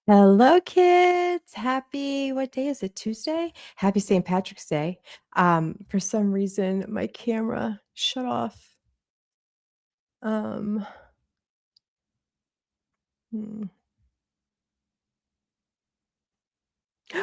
Hello, kids. Happy, what day is it? Tuesday? Happy St. Patrick's Day. For some reason, my camera shut off. Um, hmm. Hi,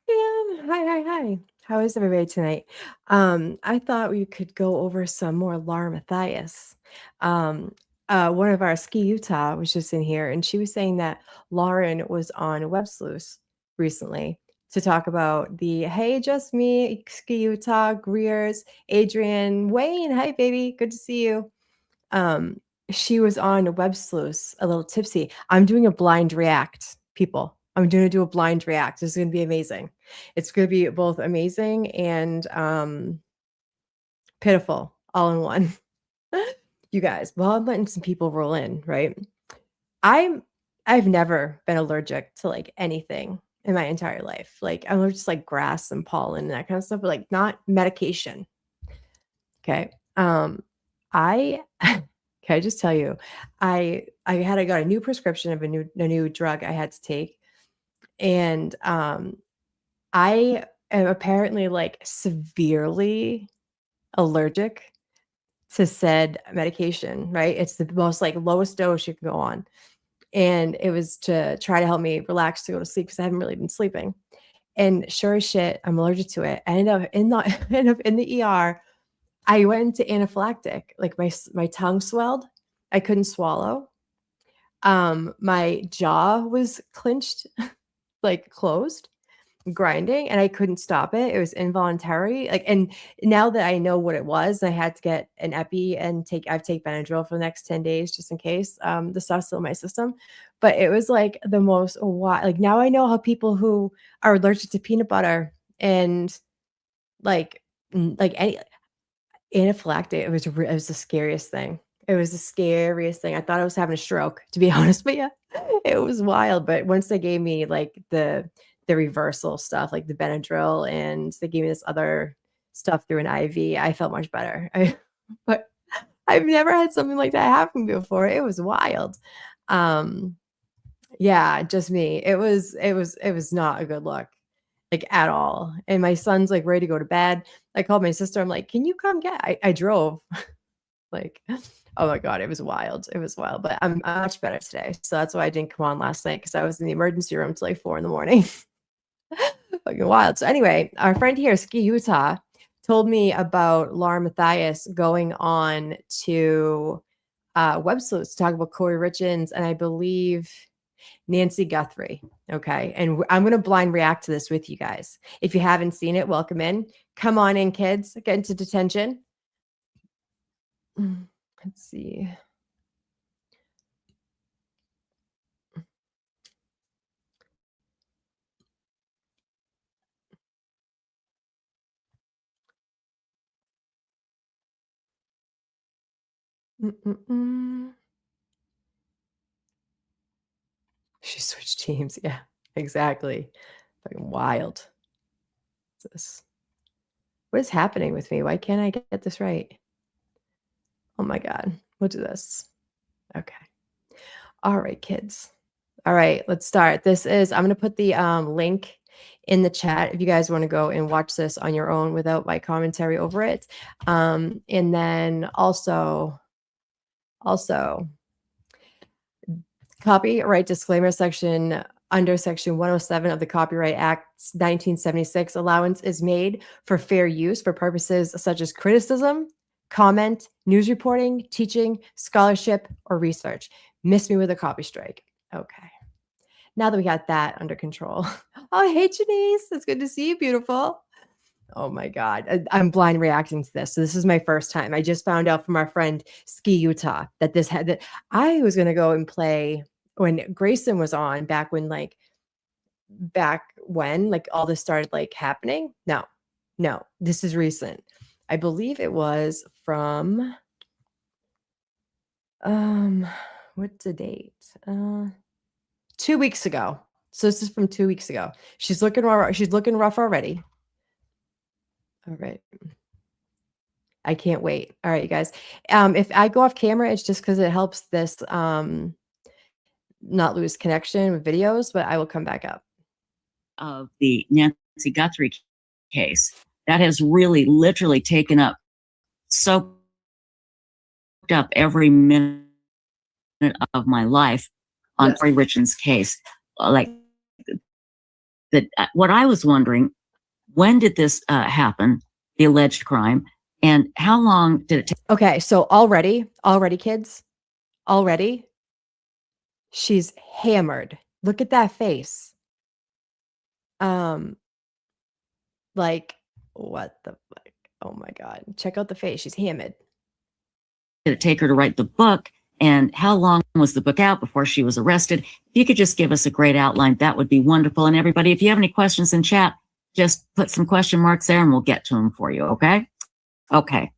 hi, hi. How is everybody tonight? I thought we could go over some more Laura Matthias. Um, one of our Ski Utah was just in here, and she was saying that Lauren was on Websleuths recently to talk about the Hey, Just Me, Ski Utah, Greers, Adrian, Wayne. Hi, baby. Good to see you. Um, she was on Websleuths, a little tipsy. I'm doing a blind react, people. I'm gonna do a blind react. This is gonna be amazing. It's gonna be both amazing and pitiful all in one. You guys, well, I'm letting some people roll in, right? I'm I've never been allergic to like anything in my entire life. Like I'm allergic to like grass and pollen and that kind of stuff, but like not medication. Okay. I can I just tell you, I got a new prescription of a new drug I had to take, and I am apparently like severely allergic to said medication. Right? It's the most like lowest dose you can go on, and it was to try to help me relax to go to sleep because I haven't really been sleeping. And sure as shit, I'm allergic to it. I ended up in the end up in the ER. I went into anaphylactic, like my tongue swelled. I couldn't swallow. My jaw was clenched, like closed, grinding, and I couldn't stop it. It was involuntary. Like, and now that I know what it was, I had to get an epi and I've take Benadryl for the next 10 days just in case. The stuff's still in my system. But it was like the most wild. Like now I know how people who are allergic to peanut butter and like like any anaphylactic, it was the scariest thing. It was the scariest thing. I thought I was having a stroke, to be honest, but yeah, it was wild. But once they gave me like the reversal stuff, like the Benadryl, and they gave me this other stuff through an IV, I felt much better. But I've never had something like that happen before. It was wild. Um, yeah, just me. It was not a good look, like, at all, and my son's, like, ready to go to bed. I called my sister, I'm like, "Can you come get" I drove, like, oh my god, it was wild, but I'm much better today, so that's why I didn't come on last night because I was in the emergency room till, like, 4 in the morning. Fucking wild. So anyway, our friend here, Ski Utah, told me about Laura Matthias going on to, Websleuths to talk about Kouri Richins, and I believe Nancy Guthrie. Okay. And I'm going to blind react to this with you guys. If you haven't seen it, welcome in. Come on in, kids. Get into detention. Let's see. Mm-mm-mm. She switched teams. Yeah, exactly. Fucking wild. What's this? What is happening with me? Why can't I get this right? Oh my God. We'll do this. Okay. All right, kids. All right, let's start. I'm going to put the link in the chat if you guys want to go and watch this on your own without my commentary over it. And then also copyright disclaimer section under section 107 of the Copyright Act 1976, allowance is made for fair use for purposes such as criticism, comment, news reporting, teaching, scholarship, or research. Miss me with a copy strike. Okay. Now that we got that under control. Oh, hey, Janice. It's good to see you, beautiful. Oh my God. I'm blind reacting to this. So this is my first time. I just found out from our friend Ski Utah that this had that I was gonna go and play when Grayson was on back when like all this started like happening. No, no, this is recent. I believe it was from um what's the date? 2 weeks ago. So this is from 2 weeks ago. She's looking rough. She's looking rough already. All right. I can't wait. All right, you guys. If I go off camera, it's just because it helps not lose connection with videos, but I will come back up. Of the Nancy Guthrie case, that has really literally taken up, soaked up every minute of my life on Kouri Richins' case. Like that, what I was wondering, when did this happen, the alleged crime, and how long did it take? Okay, so already, kids, already, she's hammered. Look at that face. Like, what the fuck? Oh my God. Check out the face. She's hammered. Did it take her to write the book? And how long was the book out before she was arrested? If you could just give us a great outline, that would be wonderful. And everybody, if you have any questions in chat, just put some question marks there and we'll get to them for you, okay? Okay.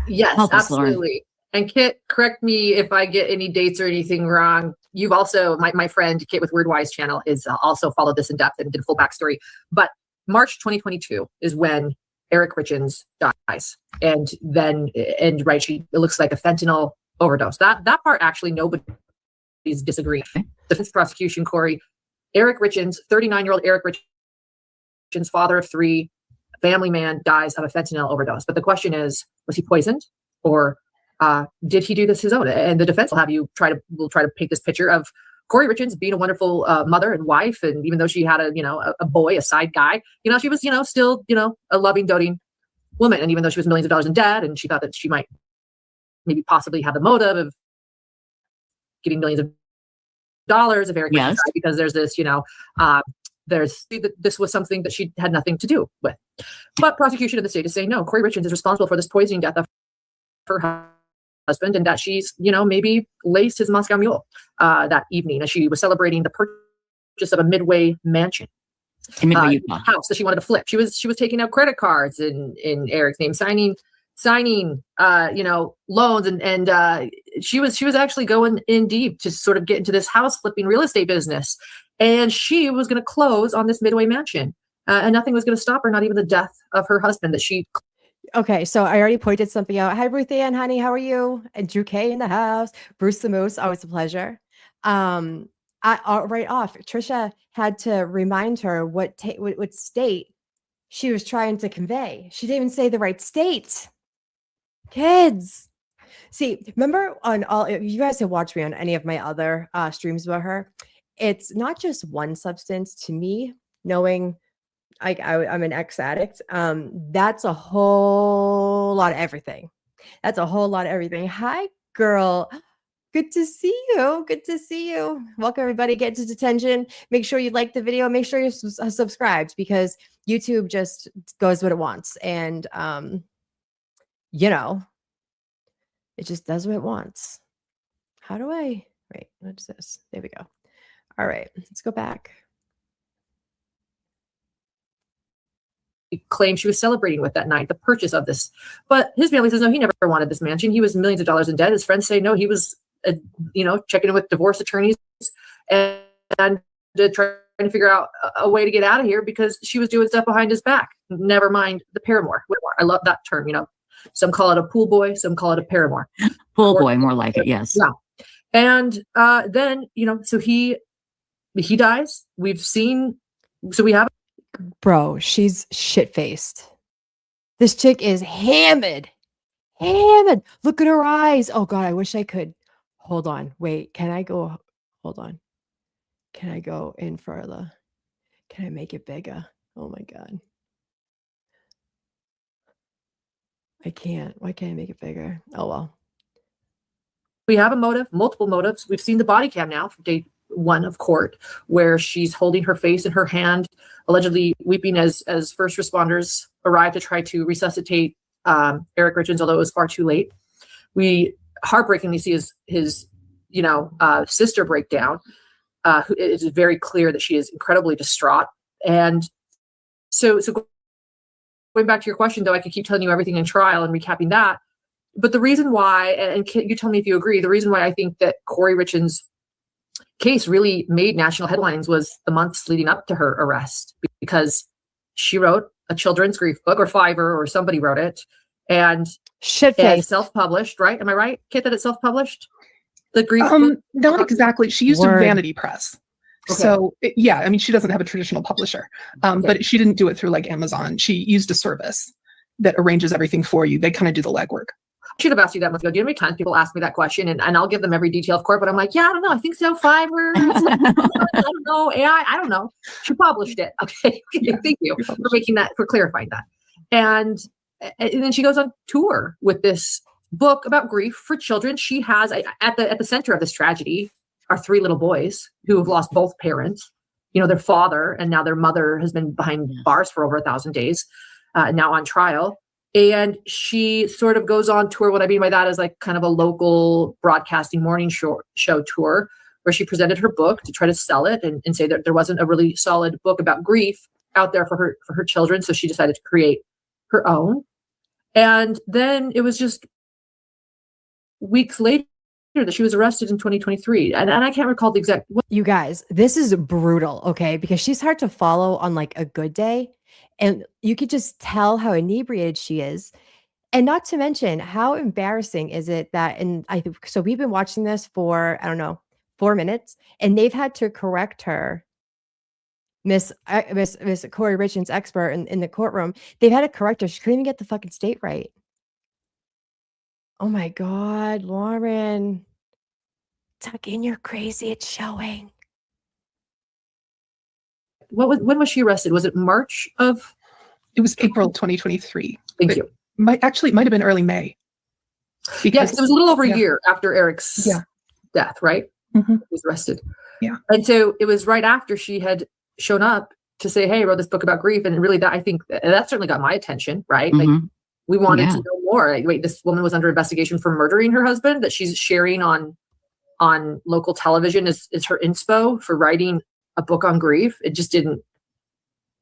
Yes, absolutely. And Kit, correct me if I get any dates or anything wrong. You've also, my friend Kit with WordWise channel is also followed this in depth and did a full backstory. But March 2022 is when Eric Richins dies. And then, it looks like a fentanyl overdose. That part actually nobody's disagreeing. Defense prosecution, Kouri, Eric Richins, 39-year-old Eric Richins, father of 3, family man, dies of a fentanyl overdose. But the question is, was he poisoned, or did he do this his own? And the defense will try to paint this picture of Kouri Richins being a wonderful mother and wife, and even though she had a boy, a side guy, she was still a loving, doting woman. And even though she was millions of dollars in debt, and she thought that she might maybe possibly have the motive of getting millions of dollars of Eric Richins, because there's this this was something that she had nothing to do with. But prosecution of the state is saying no, Kouri Richins is responsible for this poisoning death of her husband, and that she's maybe laced his Moscow Mule that evening as she was celebrating the purchase of a Midway mansion, house that she wanted to flip. She was taking out credit cards in Eric's name, signing loans, and she was actually going in deep to sort of get into this house flipping real estate business, and she was going to close on this Midway mansion, and nothing was going to stop her, not even the death of her husband that she. Okay, so I already pointed something out. Hi, Ruth Ann, honey, how are you? And Drew K in the house. Bruce the Moose, always a pleasure. Right off, Trisha had to remind her what state she was trying to convey. She didn't even say the right state. Kids. See, remember you guys have watched me on any of my other streams about her. It's not just one substance. To me, knowing I'm an ex-addict. That's a whole lot of everything. Hi, girl. Good to see you. Welcome, everybody. Get to detention. Make sure you like the video. Make sure you're subscribed, because YouTube just goes what it wants. And, it just does what it wants. How do I, wait, what's this? There we go. All right, let's go back. Claimed she was celebrating with that night, the purchase of this. But his family says, no, he never wanted this mansion. He was millions of dollars in debt. His friends say, no, he was, checking in with divorce attorneys and trying to figure out a way to get out of here, because she was doing stuff behind his back. Never mind the paramour. I love that term. Some call it a pool boy, some call it a paramour. Pool boy, more like it, yes. Yeah. And then, so he dies. We have. Bro, she's shit-faced. This chick is hammered. Look at her eyes. Oh God, I wish I could. Hold on. Wait, can I go? Hold on. Can I go in further? Can I make it bigger? Oh my God. I can't. Why can't I make it bigger? Oh well. We have a motive, multiple motives. We've seen the body cam now from day 1 of court, where she's holding her face in her hand, allegedly weeping as first responders arrive to try to resuscitate Eric Richins, although it was far too late. We heartbreakingly see his sister break down. It is very clear that she is incredibly distraught. And so going back to your question, though, I could keep telling you everything in trial and recapping that. But the reason why, and you tell me if you agree, the reason why I think that Kouri Richins' case really made national headlines was the months leading up to her arrest, because she wrote a children's grief book, or Fiverr, or somebody wrote it, and shit-faced, self-published, right? Am I right, Kit, that it's self-published? The grief book? Not exactly. She used a Word. vanity press. Okay. So yeah, I mean, she doesn't have a traditional publisher, but she didn't do it through like Amazon. She used a service that arranges everything for you. They kind of do the legwork. I should have asked you that months ago. Do you know how many times people ask me that question, and I'll give them every detail of court, but I'm like, yeah, I don't know. I think so. Fiverr. I don't know. AI. I don't know. She published it. Okay. Yeah, Thank you for making that, for clarifying that. And then she goes on tour with this book about grief for children. She has at the center of this tragedy are 3 little boys who have lost both parents. You know, their father, and now their mother has been behind bars for over 1,000 days, now on trial. And she sort of goes on tour. What I mean by that is like kind of a local broadcasting morning show tour, where she presented her book to try to sell it and say that there wasn't a really solid book about grief out there for her children. So she decided to create her own. And then it was just weeks later that she was arrested in 2023. And I can't recall the exact. You guys, this is brutal, okay? Because she's hard to follow on like a good day. And you could just tell how inebriated she is. And not to mention, how embarrassing is it that, and I think, so we've been watching this for, I don't know, 4 minutes, and they've had to correct her, Miss Kouri Richins, expert in the courtroom. They've had to correct her. She couldn't even get the fucking state right. Oh my God, Lauren. Tuck in your crazy, it's showing. When was she arrested? Was it March of? It was April 2023. Thank you. Might have been early May. Yes, it was a little over a year after Eric's death, right? Mm-hmm. He was arrested. Yeah. And so it was right after she had shown up to say, hey, I wrote this book about grief. And really, that I think that certainly got my attention, right? Mm-hmm. Like, we wanted to know more. Like, wait, this woman was under investigation for murdering her husband, that she's sharing on local television is her inspo for writing a book on grief. It just didn't,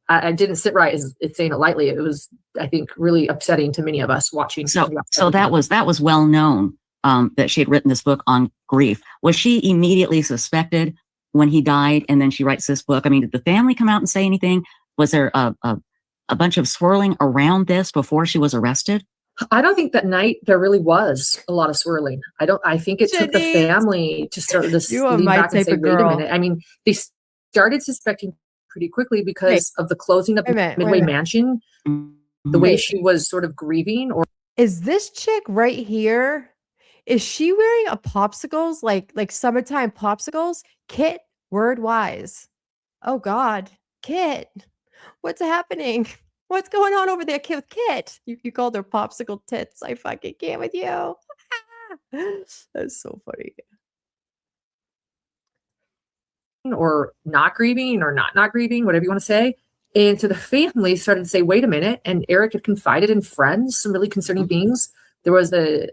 I didn't sit right, as it's saying it lightly. It was, I think, really upsetting to many of us watching. So that was well known, that she had written this book on grief. Was she immediately suspected when he died, and then she writes this book? I mean, did the family come out and say anything? Was there a bunch of swirling around this before she was arrested? I don't think that night there really was a lot of swirling. I think it took the family to start to lean back and say, wait a minute. I mean, they started suspecting pretty quickly because of the closing of Midway Mansion, the way she was sort of grieving. Or is this chick right here? Is she wearing a popsicles, like summertime popsicles? Kit, word wise. Oh God, Kit, what's happening? What's going on over there, with Kit? You called her popsicle tits. I fucking can't with you. That's so funny. Or not grieving, or not grieving, whatever you want to say. And so the family started to say, wait a minute. And Eric had confided in friends some really concerning things. There was a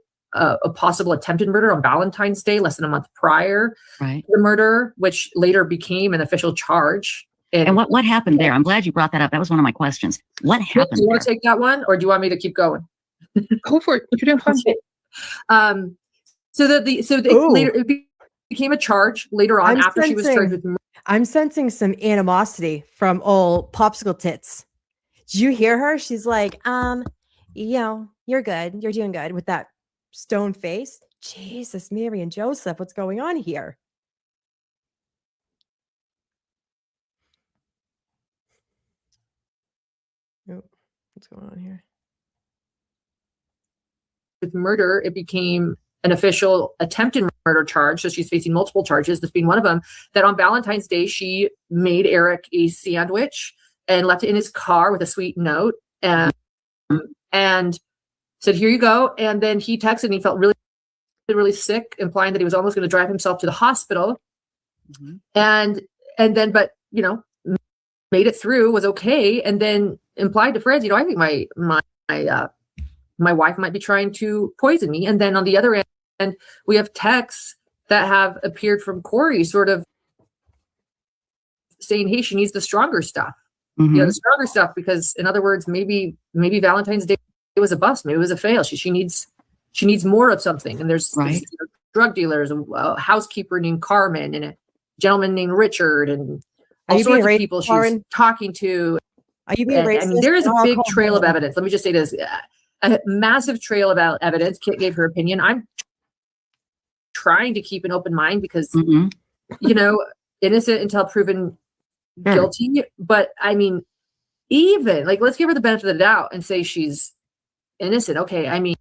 possible attempted murder on Valentine's Day, less than a month prior to the murder, which later became an official charge. And what happened there? I'm glad you brought that up. That was one of my questions. What happened? Do you want to take that one, or do you want me to keep going? Go for it. You're doing fine. So later it became a charge later on after she was charged with murder. I'm sensing some animosity from old popsicle tits. Did you hear her? She's like, you're good. You're doing good with that stone face. Jesus, Mary and Joseph, what's going on here? Oh, what's going on here? With murder, it became an official attempted murder charge. So she's facing multiple charges, this being one of them, that on Valentine's Day, she made Eric a sandwich and left it in his car with a sweet note and said, here you go. And then he texted and he felt really, really sick, implying that he was almost going to drive himself to the hospital. Mm-hmm. And then, but, made it through, was okay. And then implied to friends, I think my wife might be trying to poison me. And then on the other end, we have texts that have appeared from Kouri sort of saying, hey, she needs the stronger stuff. Mm-hmm. The stronger stuff, because in other words, maybe Valentine's Day was a bust. Maybe it was a fail. She needs more of something. And there's drug dealers, a housekeeper named Carmen, and a gentleman named Richard, and all sorts of people she's talking to. Are you being racist? I mean, there is a big trail of evidence. Let me just say this. A massive trail of evidence. Kit gave her opinion. I'm trying to keep an open mind because, Mhm. you know, innocent until proven Sure. guilty. But I mean, even like, let's give her the benefit of the doubt and say she's innocent. Okay. I mean,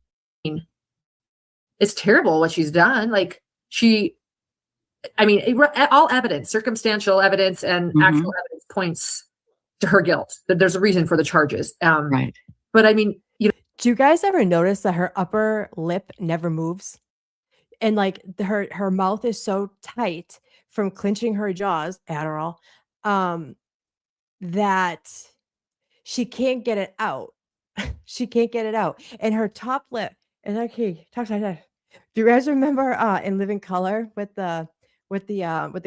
it's terrible what she's done. Like all evidence, circumstantial evidence and actual evidence points to her guilt, that there's a reason for the charges. Right. But I mean, you know, Do you guys ever notice that her upper lip never moves? And like her mouth is so tight from clenching her jaws, Adderall, that she can't get it out. She can't get it out. And her top lip is like, hey, talk like that. Do you guys remember in Living Color with the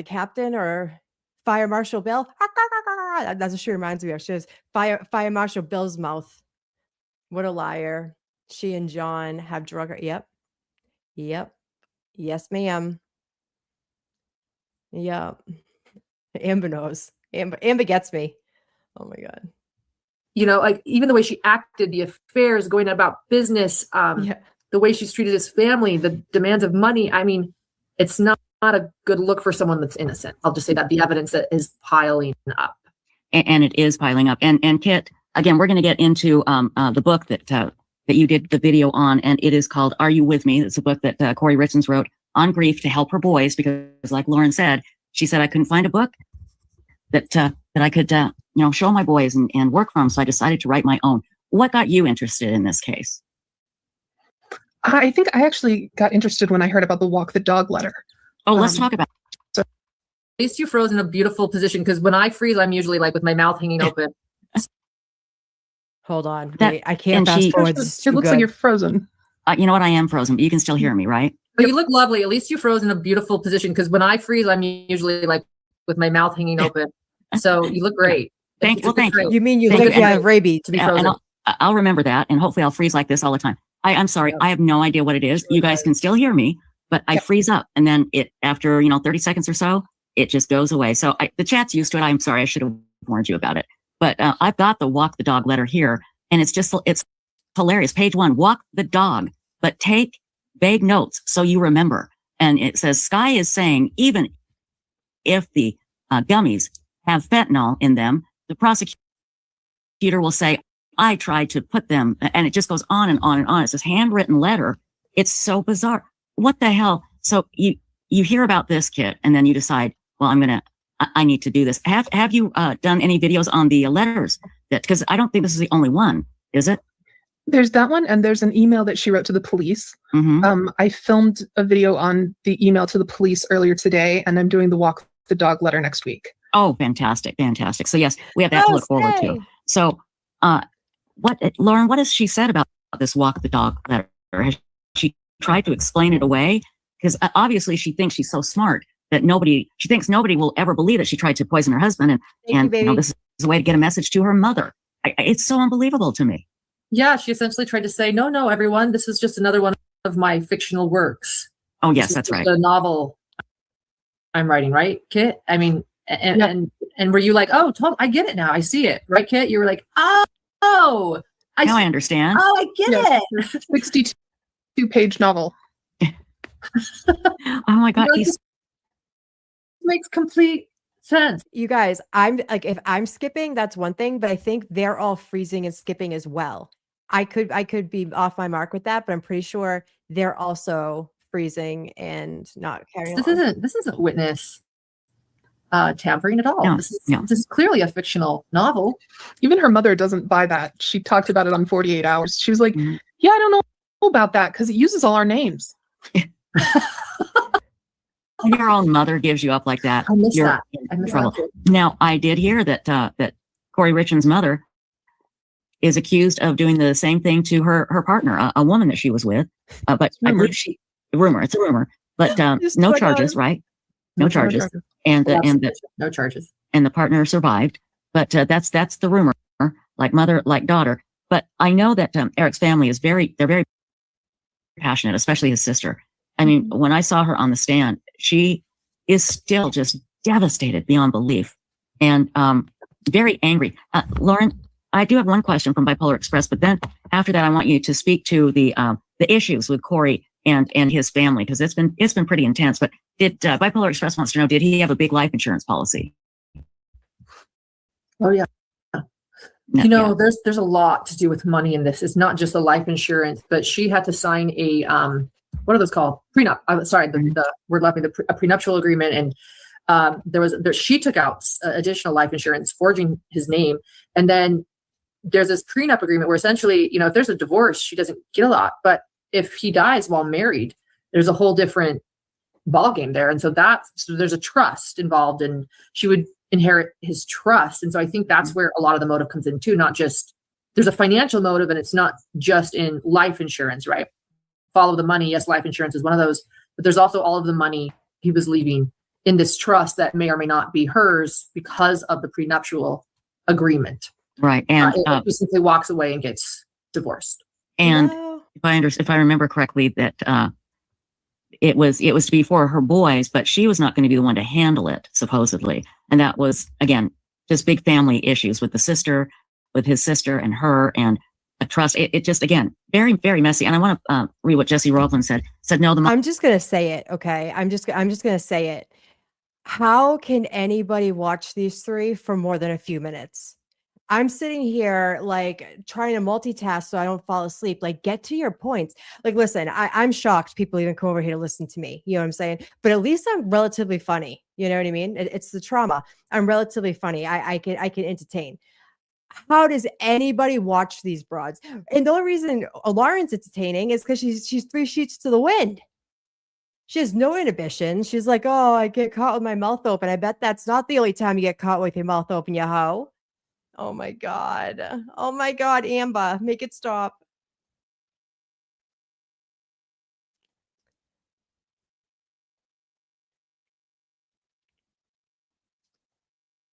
captain or Fire Marshal Bill? That's what she reminds me of. She has Fire Marshal Bill's mouth. What a liar. She and John have drug her. Yep. Yes, ma'am. Yep. Amber knows. Amber gets me. Oh my God. you know, like even the way she acted, the affairs, going about business, the way she's treated his family, the demands of money. I mean, it's not a good look for someone that's innocent. I'll just say that the evidence that is piling up. And it is piling up. And Kit, again, we're going to get into the book that you did the video on, and it is called Are You With Me? It's a book that Kouri Richins wrote on grief to help her boys, because like Lauren said, she said, I couldn't find a book that I could show my boys and work from, so I decided to write my own. What got you interested in this case? I think I actually got interested when I heard about the walk the dog letter. Oh, let's talk about it. At least you froze in a beautiful position, because when I freeze, I'm usually like with my mouth hanging open. Hold on. Wait, I can't fast forward. It looks like you're frozen. You know what? I am frozen, but you can still hear me, right? But you look lovely. At least you froze in a beautiful position, because when I freeze, I'm usually like with my mouth hanging open. So you look great. Thank you. You mean you look like you have rabies to be frozen? And I'll remember that, and hopefully I'll freeze like this all the time. I'm sorry, I have no idea what it is. You guys can still hear me, but I freeze up, and then after 30 seconds or so, it just goes away. So the chat's used to it. I'm sorry, I should have warned you about it. But I've got the walk the dog letter here, and it's hilarious. Page 1, walk the dog, but take vague notes so you remember. And it says, Sky is saying, even if the gummies have fentanyl in them, the prosecutor will say, I tried to put them, and it just goes on and on and on. It's this handwritten letter. It's so bizarre. What the hell? So you hear about this, Kit, and then you decide, well, I need to do this. Have you done any videos on the letters? Because I don't think this is the only one, is it? There's that one, and there's an email that she wrote to the police. I filmed a video on the email to the police earlier today, and I'm doing the walk the dog letter next week. Oh, fantastic. So yes, we have that to look forward to. So Lauren, what has she said about this walk the dog letter? Has she tried to explain it away? Because obviously she thinks she's so smart that she thinks nobody will ever believe that she tried to poison her husband. And this is a way to get a message to her mother. It's so unbelievable to me. Yeah, she essentially tried to say, no, everyone, this is just another one of my fictional works. Oh, yes, that's right. The novel I'm writing, right, Kit? I mean, and were you like, oh, Tom, I get it now. I see it. Right, Kit? You were like, oh, now I understand. Oh, I get it. 62-page novel. Oh my God. Makes complete sense. You guys, I'm like, if I'm skipping, that's one thing, but I think they're all freezing and skipping as well. I could be off my mark with that, but I'm pretty sure they're also freezing and not carrying on. This isn't witness tampering at all. No, this is clearly a fictional novel. Even her mother doesn't buy that. She talked about it on 48 Hours. She was like, yeah, I don't know about that because it uses all our names. When your own mother gives you up like that, I miss you're that. in trouble. Now, I did hear that Kouri Richins' mother is accused of doing the same thing to her partner, a woman that she was with. But I believe it's a rumor, but no charges, right? No charges. And no charges. And the partner survived. But that's the rumor, like mother, like daughter. But I know that Eric's family is very passionate, especially his sister. I mean, when I saw her on the stand, she is still just devastated beyond belief and very angry. Lauren, I do have one question from Bipolar Express, but then after that, I want you to speak to the issues with Kouri and his family, because it's been pretty intense. But did Bipolar Express wants to know, did he have a big life insurance policy? Oh yeah. No, You know, there's a lot to do with money in this. It's not just the life insurance, but she had to sign a what are those called? Prenup. I'm sorry, the word left me, a prenuptial agreement, and she took out additional life insurance, forging his name, and then there's this prenup agreement where essentially, you know, if there's a divorce, she doesn't get a lot, but if he dies while married, there's a whole different ballgame there, and so there's a trust involved, and she would inherit his trust. And so I think that's where a lot of the motive comes in too, not just there's a financial motive, and it's not just in life insurance, right? Follow the money. Yes, life insurance is one of those, but there's also all of the money he was leaving in this trust that may or may not be hers because of the prenuptial agreement. Right. And he simply walks away and gets divorced. And if I remember correctly, that it was to be for her boys, but she was not going to be the one to handle it, supposedly. And that was, again, just big family issues with his sister and her, and a trust. It just, again, very, very messy. And I want to read what Jesse Rothland said. No, I'm just going to say it. Okay. I'm just going to say it. How can anybody watch these three for more than a few minutes? I'm sitting here like trying to multitask so I don't fall asleep. Like, get to your points. Like, listen, I'm shocked people even come over here to listen to me. You know what I'm saying? But at least I'm relatively funny. You know what I mean? It's the trauma. I'm relatively funny. I can entertain. How does anybody watch these broads? And the only reason Lauren's entertaining is because she's 3 sheets to the wind. She has no inhibition. She's like, oh, I get caught with my mouth open. I bet that's not the only time you get caught with your mouth open, you hoe. Oh my God. Oh my God, Amber, make it stop.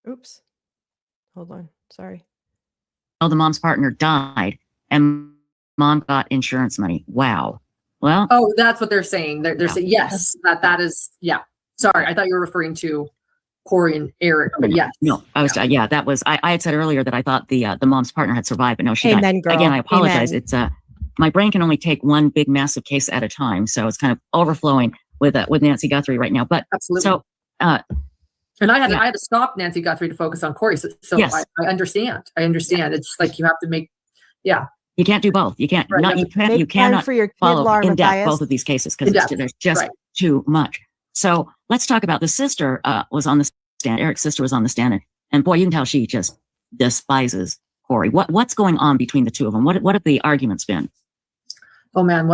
Oops. Hold on. Sorry. the mom's partner died and mom got insurance money. Wow. Well. Oh, that's what they're saying. They're saying, yes, that is, yeah. Sorry, I thought you were referring to Kouri and Eric, but yes. No, I was, that was, I had said earlier that I thought the mom's partner had survived, but no, she Amen, died. girl. Again, I apologize. Amen. It's my brain can only take one big massive case at a time. So it's kind of overflowing with Nancy Guthrie right now. But absolutely. So, and I had to stop Nancy Guthrie to focus on Kouri. So yes. I understand. It's like you have to make, you can't do both. You can't, right. you cannot for your kid, follow Laura in depth Matthias. both of these cases because there's just too much. So let's talk about the sister was on the stand. Eric's sister was on the stand, and boy, you can tell she just despises Kouri. What's going on between the two of them? What have the arguments been? Oh man,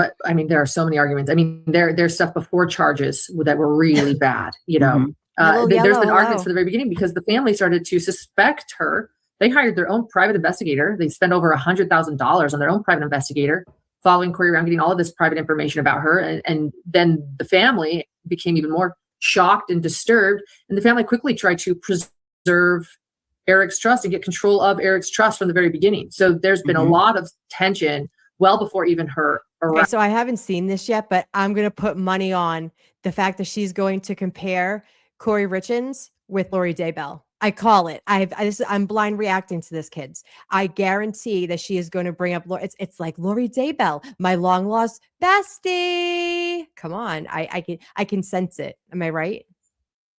there are so many arguments. I mean, there's stuff before charges that were really bad, you know. Mm-hmm. There's been arguments from the very beginning because the family started to suspect her. They hired their own private investigator. They spent over $100,000 on their own private investigator, following Kouri around, getting all of this private information about her. And then the family became even more shocked and disturbed. And the family quickly tried to preserve Eric's trust and get control of Eric's trust from the very beginning. So there's been a lot of tension well before even her arrest. Okay, so I haven't seen this yet, but I'm going to put money on the fact that she's going to compare Kouri Richins with Lori Daybell. I call it. I'm blind reacting to this, kids. I guarantee that she is going to bring up. It's like Lori Daybell, my long lost bestie. Come on, I can sense it. Am I right?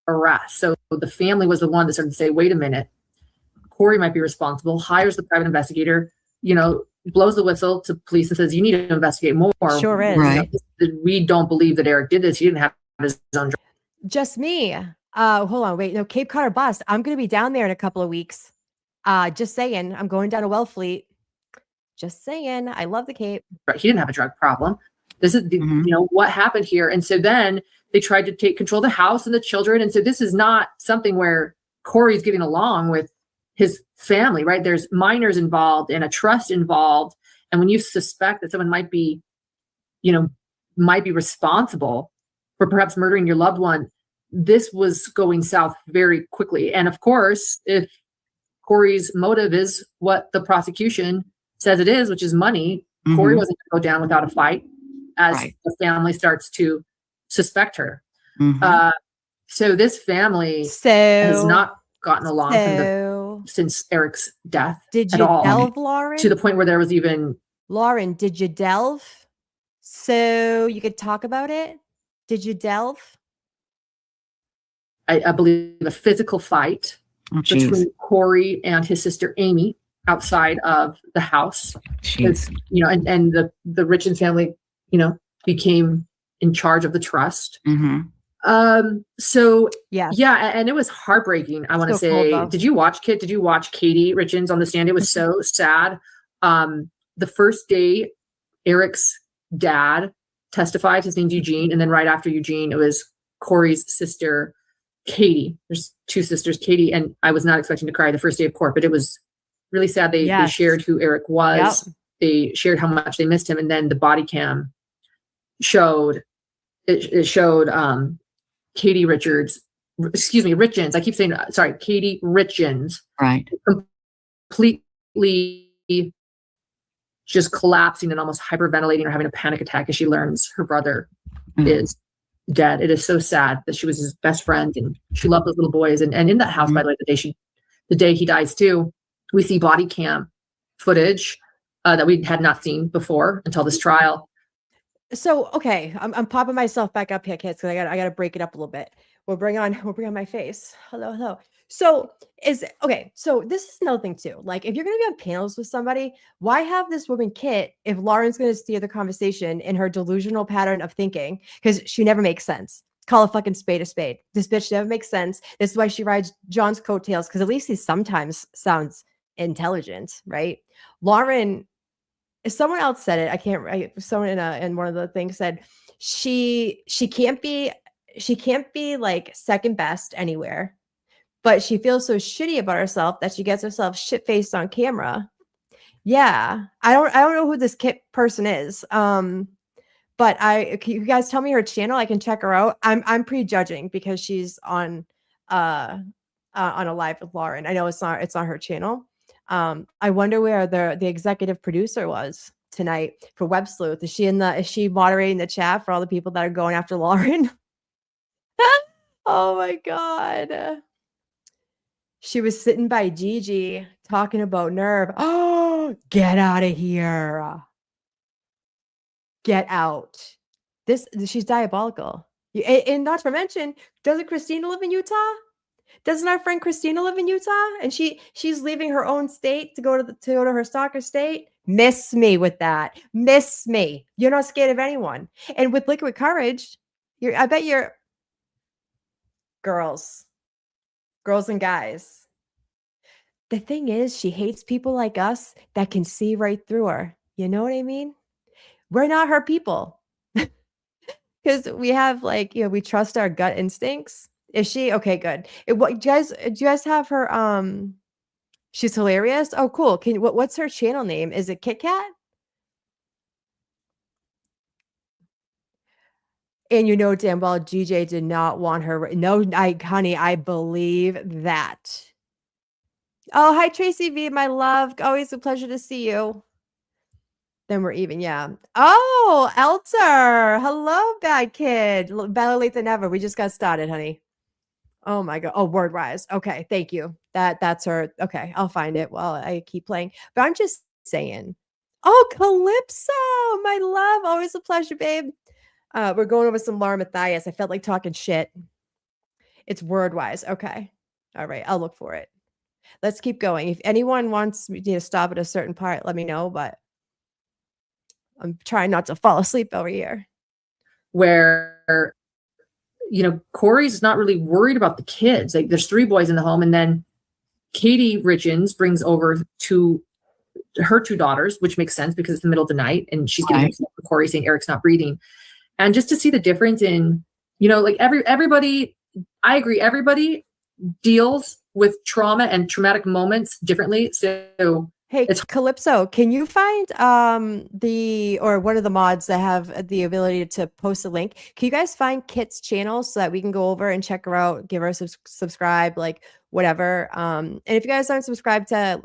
Arrest. So the family was the one that started to say, "Wait a minute, Kouri might be responsible." Hires the private investigator. Blows the whistle to police and says, "You need to investigate more." Sure is. Right. We don't believe that Eric did this. He didn't have his own. Just me. Hold on, wait. No, Cape Cod or bust. I'm going to be down there in a couple of weeks. Just saying. I'm going down to Wellfleet. Just saying. I love the Cape. Right. He didn't have a drug problem. This is, what happened here. And so then they tried to take control of the house and the children. And so this is not something where Kouri's getting along with his family, right? There's minors involved and a trust involved. And when you suspect that someone might be responsible for perhaps murdering your loved one, this was going south very quickly. And of course, if Kouri's motive is what the prosecution says it is, which is money, Kouri wasn't going to go down without a fight as the family starts to suspect her. So this family has not gotten along since Eric's death. Did you delve, Lauren? To the point where there was even... Lauren, did you delve? So you could talk about it. Did you delve? I believe a physical fight between Kouri and his sister Amy outside of the house. You know, and the Richins family, you know, became in charge of the trust. So yeah, and it was heartbreaking. I want to say, did you watch Kit? Did you watch Kouri Richins on the stand? It was so sad. The first day, Eric's dad testified. His name's Eugene, and then right after Eugene, it was Kouri's sister, Katie. There's two sisters, Katie, and I was not expecting to cry the first day of court, but it was really sad. They shared who Eric was. Yep. They shared how much they missed him, and then the body cam showed Kouri Richins. I keep saying Kouri Richins. Right. Completely just collapsing and almost hyperventilating or having a panic attack as she learns her brother is dead. It is so sad that she was his best friend and she loved those little boys. And in that house, by the way, the day he dies too, we see body cam footage that we had not seen before until this trial. So, okay, I'm popping myself back up here, kids, because I gotta break it up a little bit. We'll bring on my face. Hello. So so this is another thing too. Like, if you're gonna be on panels with somebody, why have this woman Kit if Lauren's gonna steer the conversation in her delusional pattern of thinking? Because she never makes sense. Call a fucking spade a spade. This bitch never makes sense. This is why she rides John's coattails, because at least he sometimes sounds intelligent, right? Lauren, someone else said it. I can't. Someone in one of the things said she can't be like second best anywhere, but she feels so shitty about herself that she gets herself shit faced on camera. Yeah, I don't know who this Kit person is. But can you guys tell me her channel? I can check her out. I'm prejudging because she's on a live with Lauren. I know it's not her channel. I wonder where the executive producer was tonight for Websleuths. Is she moderating the chat for all the people that are going after Lauren? Oh my God. She was sitting by Gigi talking about Nerve. Oh, get out of here. Get out. She's diabolical. And not to mention, doesn't Christina live in Utah? Doesn't our friend Christina live in Utah? And she's leaving her own state to go to her stalker state. Miss me with that. Miss me. You're not scared of anyone. And with Liquid Courage, I bet you're girls and guys. The thing is, she hates people like us that can see right through her. You know what I mean? We're not her people. Because we have we trust our gut instincts. Is she okay? Good. Do you guys have her? She's hilarious. Oh, cool. What's her channel name? Is it Kit Kat? And you know damn well GJ did not want her. No, honey, I believe that. Oh, hi Tracy V, my love. Always a pleasure to see you. Then we're even, yeah. Oh, Elter. Hello, bad kid. Better late than never. We just got started, honey. Oh my God. Oh, WordWise. Okay, thank you. That's her. Okay, I'll find it while I keep playing. But I'm just saying. Oh, Calypso, my love. Always a pleasure, babe. We're going over some Laura Mathias. I felt like talking shit. It's WordWise. Okay. All right, I'll look for it. Let's keep going. If anyone wants me to stop at a certain part, let me know, but I'm trying not to fall asleep over here. Where, Kouri's not really worried about the kids. Like, there's 3 boys in the home, and then Kouri Richins brings over her 2 daughters, which makes sense because it's the middle of the night, and she's getting upset with Kouri saying Eric's not breathing. And just to see the difference in, everybody, I agree, everybody deals with trauma and traumatic moments differently. So hey, Calypso, can you find one of the mods that have the ability to post a link? Can you guys find Kit's channel so that we can go over and check her out, give her a subscribe, like whatever. And if you guys aren't subscribed to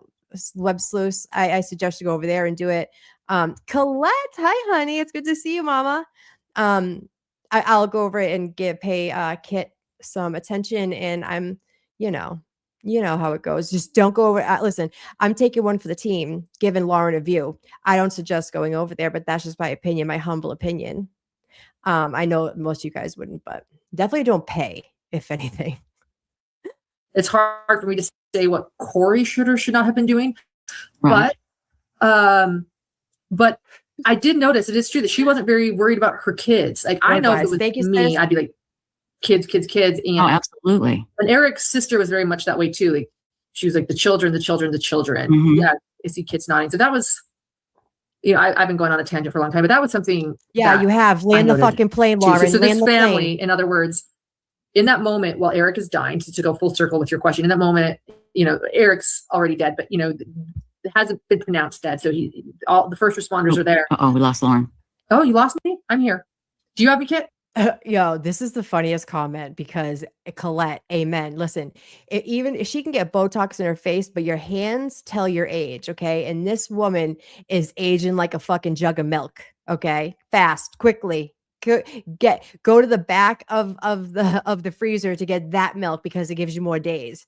Websleuths, I suggest you go over there and do it. Colette, hi honey, it's good to see you, mama. I'll go over it and pay Kit some attention, and I'm, You know how it goes. Just don't go over. Listen, I'm taking one for the team, giving Lauren a view. I don't suggest going over there, but that's just my opinion, my humble opinion. I know most of you guys wouldn't, but definitely don't pay, if anything. It's hard for me to say what Kouri should or should not have been doing, Right. but I did notice it is true that she wasn't very worried about her kids. Like I know if it was me, I'd be like, kids. And oh, absolutely. And Eric's sister was very much that way too. Like she was like the children. Mhm. Yeah, I see kids nodding. So that was, you know, I've been going on a tangent for a long time, but that was something. Yeah, you have. Land the fucking plane, Lauren. So this land family, in other words, in that moment, while Eric is dying, to go full circle with your question, in that moment, you know, Eric's already dead, but you know, it hasn't been pronounced dead. So all the first responders are there. Oh, we lost Lauren. Oh, you lost me? I'm here. Do you have me, Kit? Yo, this is the funniest comment because Colette, amen. Listen, even if she can get Botox in her face, but your hands tell your age, okay? And this woman is aging like a fucking jug of milk, okay? Fast, quickly. Go to the back of the freezer to get that milk because it gives you more days.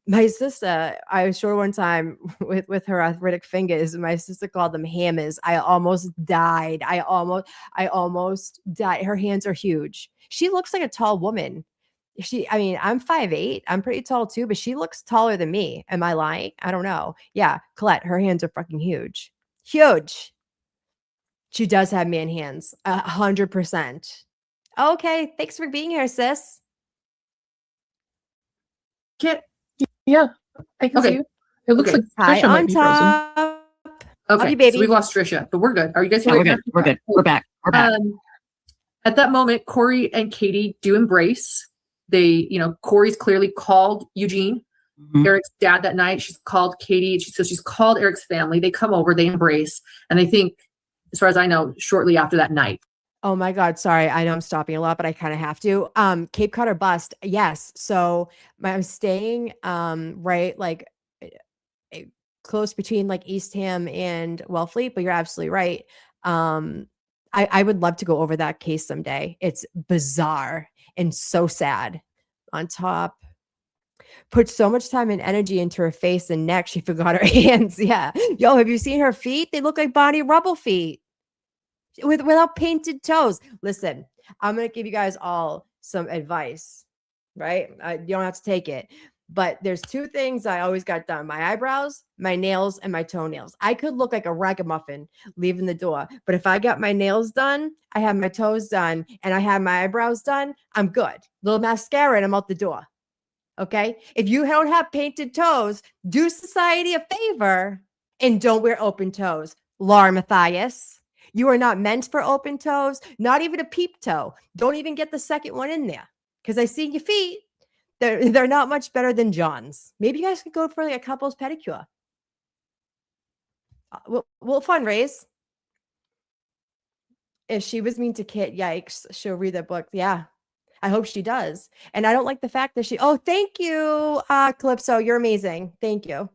My sister, I was sure one time with her arthritic fingers, my sister called them hammers. I almost died. I almost died. Her hands are huge. She looks like a tall woman. I mean, I'm 5'8". I'm pretty tall too, but she looks taller than me. Am I lying? I don't know. Yeah, Colette, her hands are fucking huge. Huge. She does have man hands. 100%. Okay, thanks for being here, sis. Kit. Yeah, I can see you. It looks like Trisha might be frozen. Okay, you, baby. so we've lost Trisha, but we're good. Are you guys Yeah, here? we're good. We're good. We're back. We're back. At that moment, Kouri and Katie do embrace. They, you know, Kouri's clearly called Eugene, Eric's dad, that night. She's called Katie. So she's called Eric's family. They come over, they embrace. And I think, as far as I know, shortly after that night. Oh my God. Sorry. I know I'm stopping a lot, but I kind of have to. Cape Cod or bust. Yes. So I'm staying right like close between like Eastham and Wellfleet, but you're absolutely right. I would love to go over that case someday. It's bizarre and so sad. On top, put so much time and energy into her face and neck, she forgot her hands. Yeah. Yo, have you seen her feet? They look like Bonnie Rubble feet. Without painted toes. Listen, I'm going to give you guys all some advice, right? You don't have to take it, but there's two things I always got done: my eyebrows, my nails, and my toenails. I could look like a ragamuffin leaving the door, but if I got my nails done, I have my toes done, and I have my eyebrows done, I'm good. Little mascara and I'm out the door. Okay? If you don't have painted toes, do society a favor and don't wear open toes. Laura Matthias. You are not meant for open toes, not even a peep toe. Don't even get the second one in there because I see your feet. They're not much better than John's. Maybe you guys could go for like a couple's pedicure. We'll fundraise. If she was mean to Kit, yikes, she'll read that book. Yeah, I hope she does. And I don't like the fact that oh, thank you, Calypso. You're amazing. Thank you.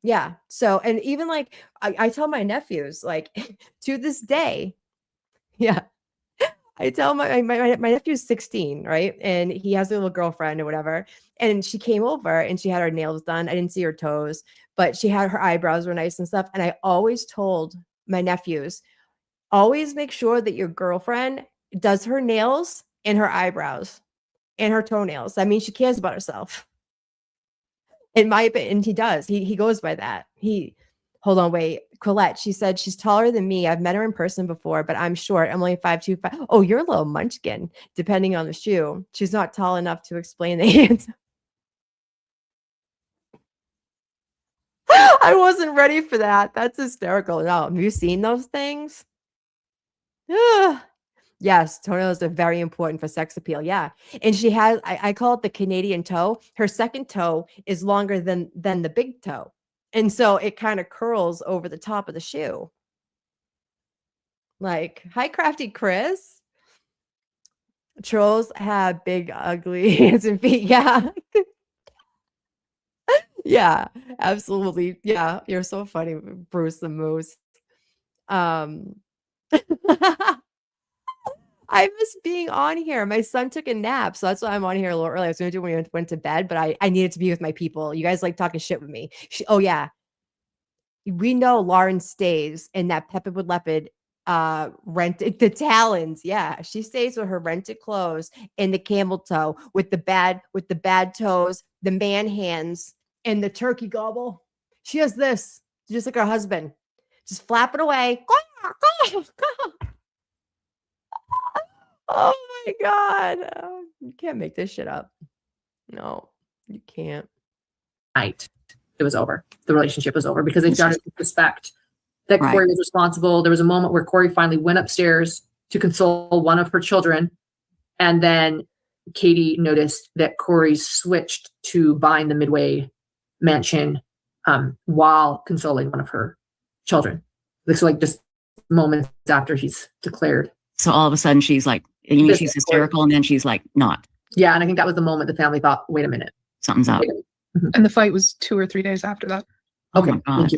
Yeah. So, and even like I tell my nephews, like to this day, yeah, I tell my nephew's 16, right? And he has a little girlfriend or whatever. And she came over and she had her nails done. I didn't see her toes, but she had her eyebrows were nice and stuff. And I always told my nephews, always make sure that your girlfriend does her nails and her eyebrows and her toenails. That means she cares about herself. In my opinion, and he does. He goes by that. Hold on, wait. Colette, she said she's taller than me. I've met her in person before, but I'm short. I'm only 5'2". Oh, you're a little munchkin, depending on the shoe. She's not tall enough to explain the hands. I wasn't ready for that. That's hysterical. No, have you seen those things? Yes, toenails are very important for sex appeal. Yeah. And she has, I call it the Canadian toe. Her second toe is longer than the big toe. And so it kind of curls over the top of the shoe. Like, hi, Crafty Chris. Trolls have big, ugly hands and feet. Yeah. Yeah, absolutely. Yeah. You're so funny, Bruce the Moose. I I miss being on here. My son took a nap, so that's why I'm on here a little early. I was going to do it when he went to bed, but I needed to be with my people. You guys like talking shit with me. Oh yeah, we know Lauren stays in that Pepperwood Leopard rented the Talons. Yeah, she stays with her rented clothes in the camel toe with the bad toes, the man hands, and the turkey gobble. She has this just like her husband, just flapping away. Oh my god, you can't make this shit up. No, you can't. Night, it was over. The relationship was over because they started to suspect that Kouri was responsible. There was a moment where Kouri finally went upstairs to console one of her children. And then Katie noticed that Kouri switched to buying the Midway mansion while consoling one of her children. So like just moments after he's declared. So all of a sudden she's like, you mean she's hysterical, and then she's like, not. Yeah, and I think that was the moment the family thought, wait a minute. Something's up. And the fight was 2 or 3 days after that. Okay. Oh my God.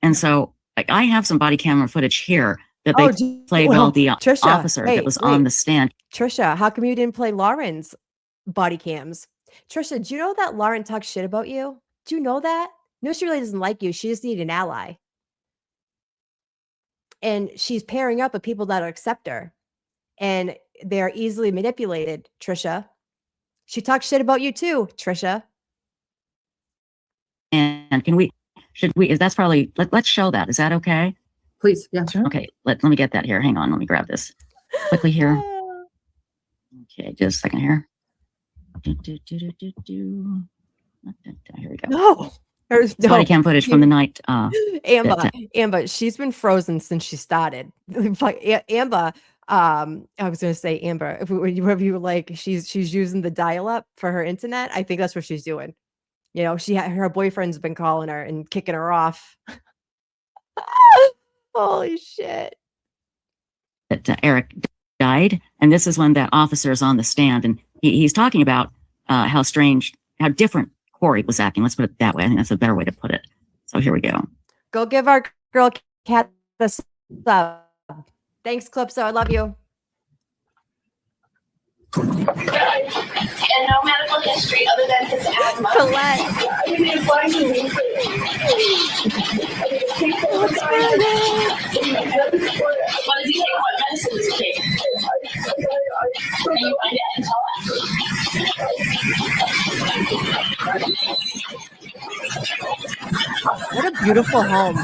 And so like I have some body camera footage here that they played while the officer that was on the stand. Trisha, how come you didn't play Lauren's body cams? Trisha, do you know that Lauren talks shit about you? Do you know that? No, she really doesn't like you. She just needs an ally. And she's pairing up with people that accept her. And they're easily manipulated, Trisha. She talks shit about you too, Trisha. And that's probably, let's show that. Is that okay? Please, yeah. Sure. Okay, let me get that here. Hang on, let me grab this quickly here. Okay, just a second here. Here we go. No. There's body cam footage from the night. Amber, she's been frozen since she started. Amber, I was going to say Amber. If you were like, she's using the dial-up for her internet. I think that's what she's doing. You know, her boyfriend's been calling her and kicking her off. Holy shit! That Eric died, and this is when that officer is on the stand, and he's talking about how different Kouri was acting. Let's put it that way. I think that's a better way to put it. So here we go. Go give our girl Kat the sub. Thanks, Clipso. I love you. And no medical history other than his asthma. Colette. What does he take? What medicine does he take? Can you find it and tell us? What a beautiful home.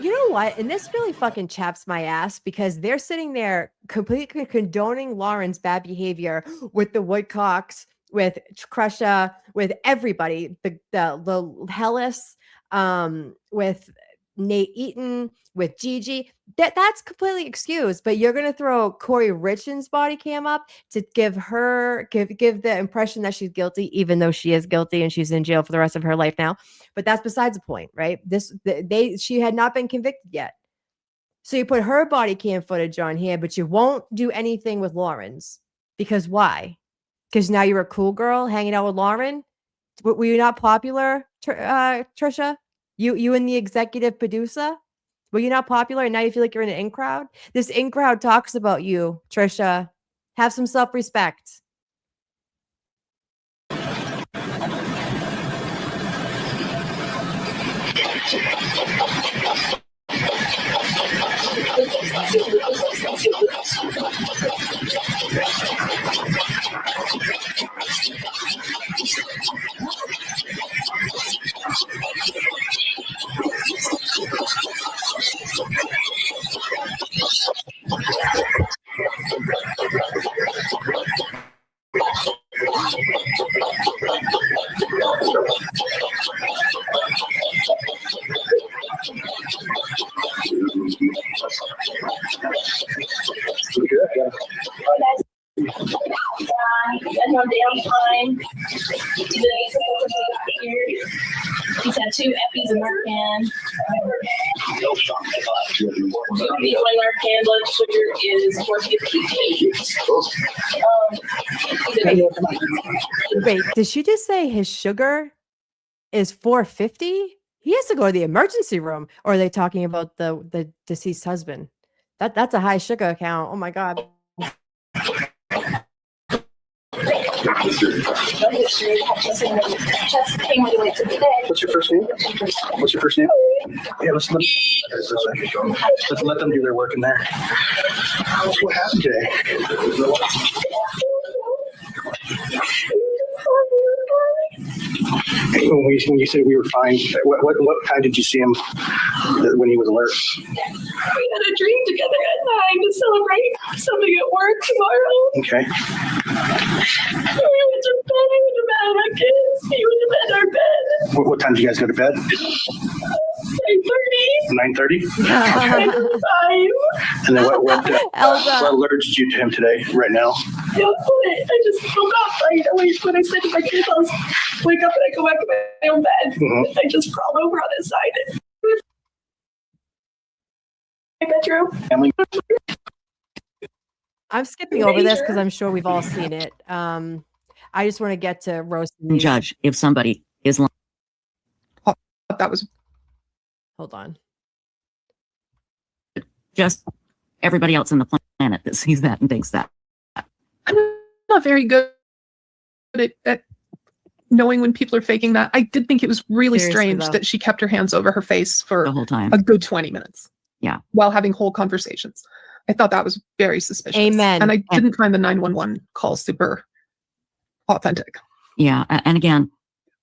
You know what? And this really fucking chaps my ass because they're sitting there completely condoning Lauren's bad behavior with the Woodcocks, with Crusha, with everybody, the Hellas, with Nate Eaton, with Gigi. That's completely excused. But you're gonna throw Kouri Richins' body cam up to give the impression that she's guilty, even though she is guilty and she's in jail for the rest of her life now. But that's besides the point, right? She had not been convicted yet. So you put her body cam footage on here, but you won't do anything with Lauren's. Because why? Because now you're a cool girl hanging out with Lauren? Were you not popular, Trisha? You and the executive producer? Were you not popular and now you feel like you're in an in crowd? This in crowd talks about you, Trisha. Have some self-respect. No downtime. He's had 2 Eppies of Narcan. Narcan blood sugar is 450. Wait, did she just say his sugar is 450? he has to go to the emergency room. Or are they talking about the deceased husband? That's a high sugar account. Oh my God. What's your first name? What's your first name? Yeah, let's let them do their work in there. What happened today? When you said we were fine, what time did you see him when he was alert? We had a drink together at 9 to celebrate something at work tomorrow. Okay. We went to bed. We went to bed with my kids. He went to bed in our bed. What time did you guys go to bed? 9:30. 9:30? 9:05. And then what alerted you to him today, right now? Yeah, I just woke up. When I said to my kids, I was wake up and I go back to my own bed. Mm-hmm. I just crawled over on his side. My bedroom. Family. I'm skipping over this because I'm sure we've all seen it. I just want to get to roasting. Judge if somebody is lying. That was. Hold on. Just everybody else on the planet that sees that and thinks that. I'm not very good at knowing when people are faking that. I did think it was really Seriously, strange though. that she kept her hands over her face for The whole time. a good 20 minutes. Yeah. While having whole conversations. I thought that was very suspicious. Amen. And I didn't find the 911 call super authentic. Yeah. And again,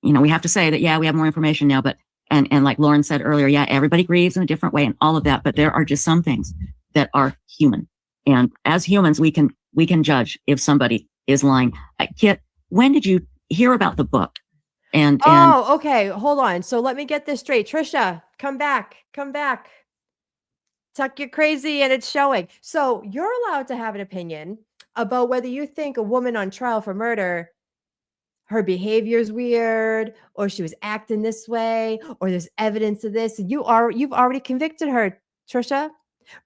we have to say that, yeah, we have more information now, but, and like Lauren said earlier, yeah, everybody grieves in a different way and all of that, but there are just some things that are human. And as humans, we can judge if somebody is lying. Kit, when did you hear about the book? Oh, okay. Hold on. So let me get this straight. Trisha, come back. Tuck, you're crazy and it's showing. So you're allowed to have an opinion about whether you think a woman on trial for murder, her behavior is weird, or she was acting this way, or there's evidence of this. You've already convicted her, Trisha.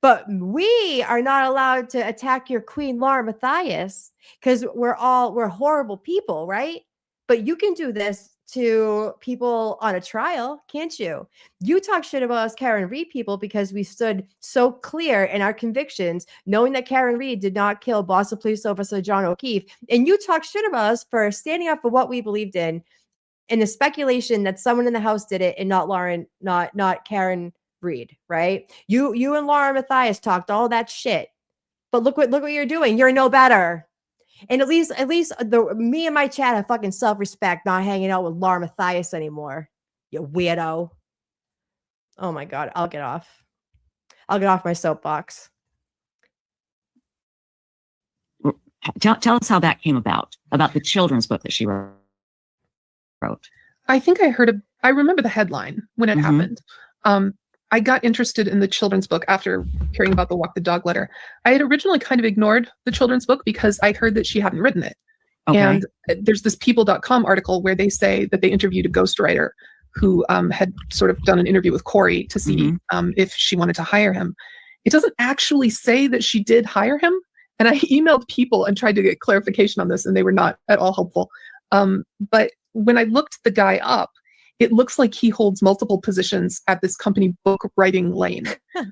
But we are not allowed to attack your queen, Laura Mathias, because we're horrible people, right? But you can do this to people on a trial, can't you? You talk shit about us Karen Reed people because we stood so clear in our convictions, knowing that Karen Reed did not kill Boston Police Officer John O'Keefe. And you talk shit about us for standing up for what we believed in the speculation that someone in the house did it and not Karen Reed, right? You and Laura Mathias talked all that shit. But look what you're doing. You're no better. And at least me and my chat have fucking self-respect, not hanging out with Laura Mathias anymore. You weirdo. Oh my God. I'll get off my soapbox. Tell us how that came about the children's book that she wrote. I think I remember the headline when it happened. I got interested in the children's book after hearing about the Walk the Dog letter. I had originally kind of ignored the children's book because I heard that she hadn't written it. Okay. And there's this people.com article where they say that they interviewed a ghostwriter who had sort of done an interview with Kouri to see if she wanted to hire him. It doesn't actually say that she did hire him. And I emailed people and tried to get clarification on this, and they were not at all helpful. But when I looked the guy up, it looks like he holds multiple positions at this company, Book Writing Lane,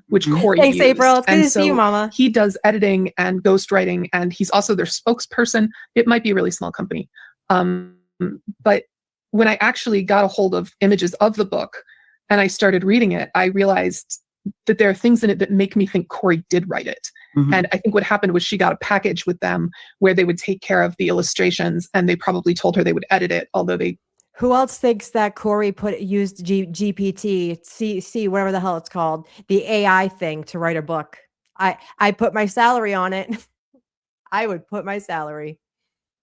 which Kouri Thanks, used. April. It's good to see you, so Mama. he does editing and ghostwriting, and he's also their spokesperson. It might be a really small company. But when I actually got a hold of images of the book and I started reading it, I realized that there are things in it that make me think Kouri did write it. And I think what happened was she got a package with them where they would take care of the illustrations, and they probably told her they would edit it, although they... Who else thinks that Kouri used GPT, C, whatever the hell it's called, the AI thing to write a book? I put my salary on it. I would put my salary.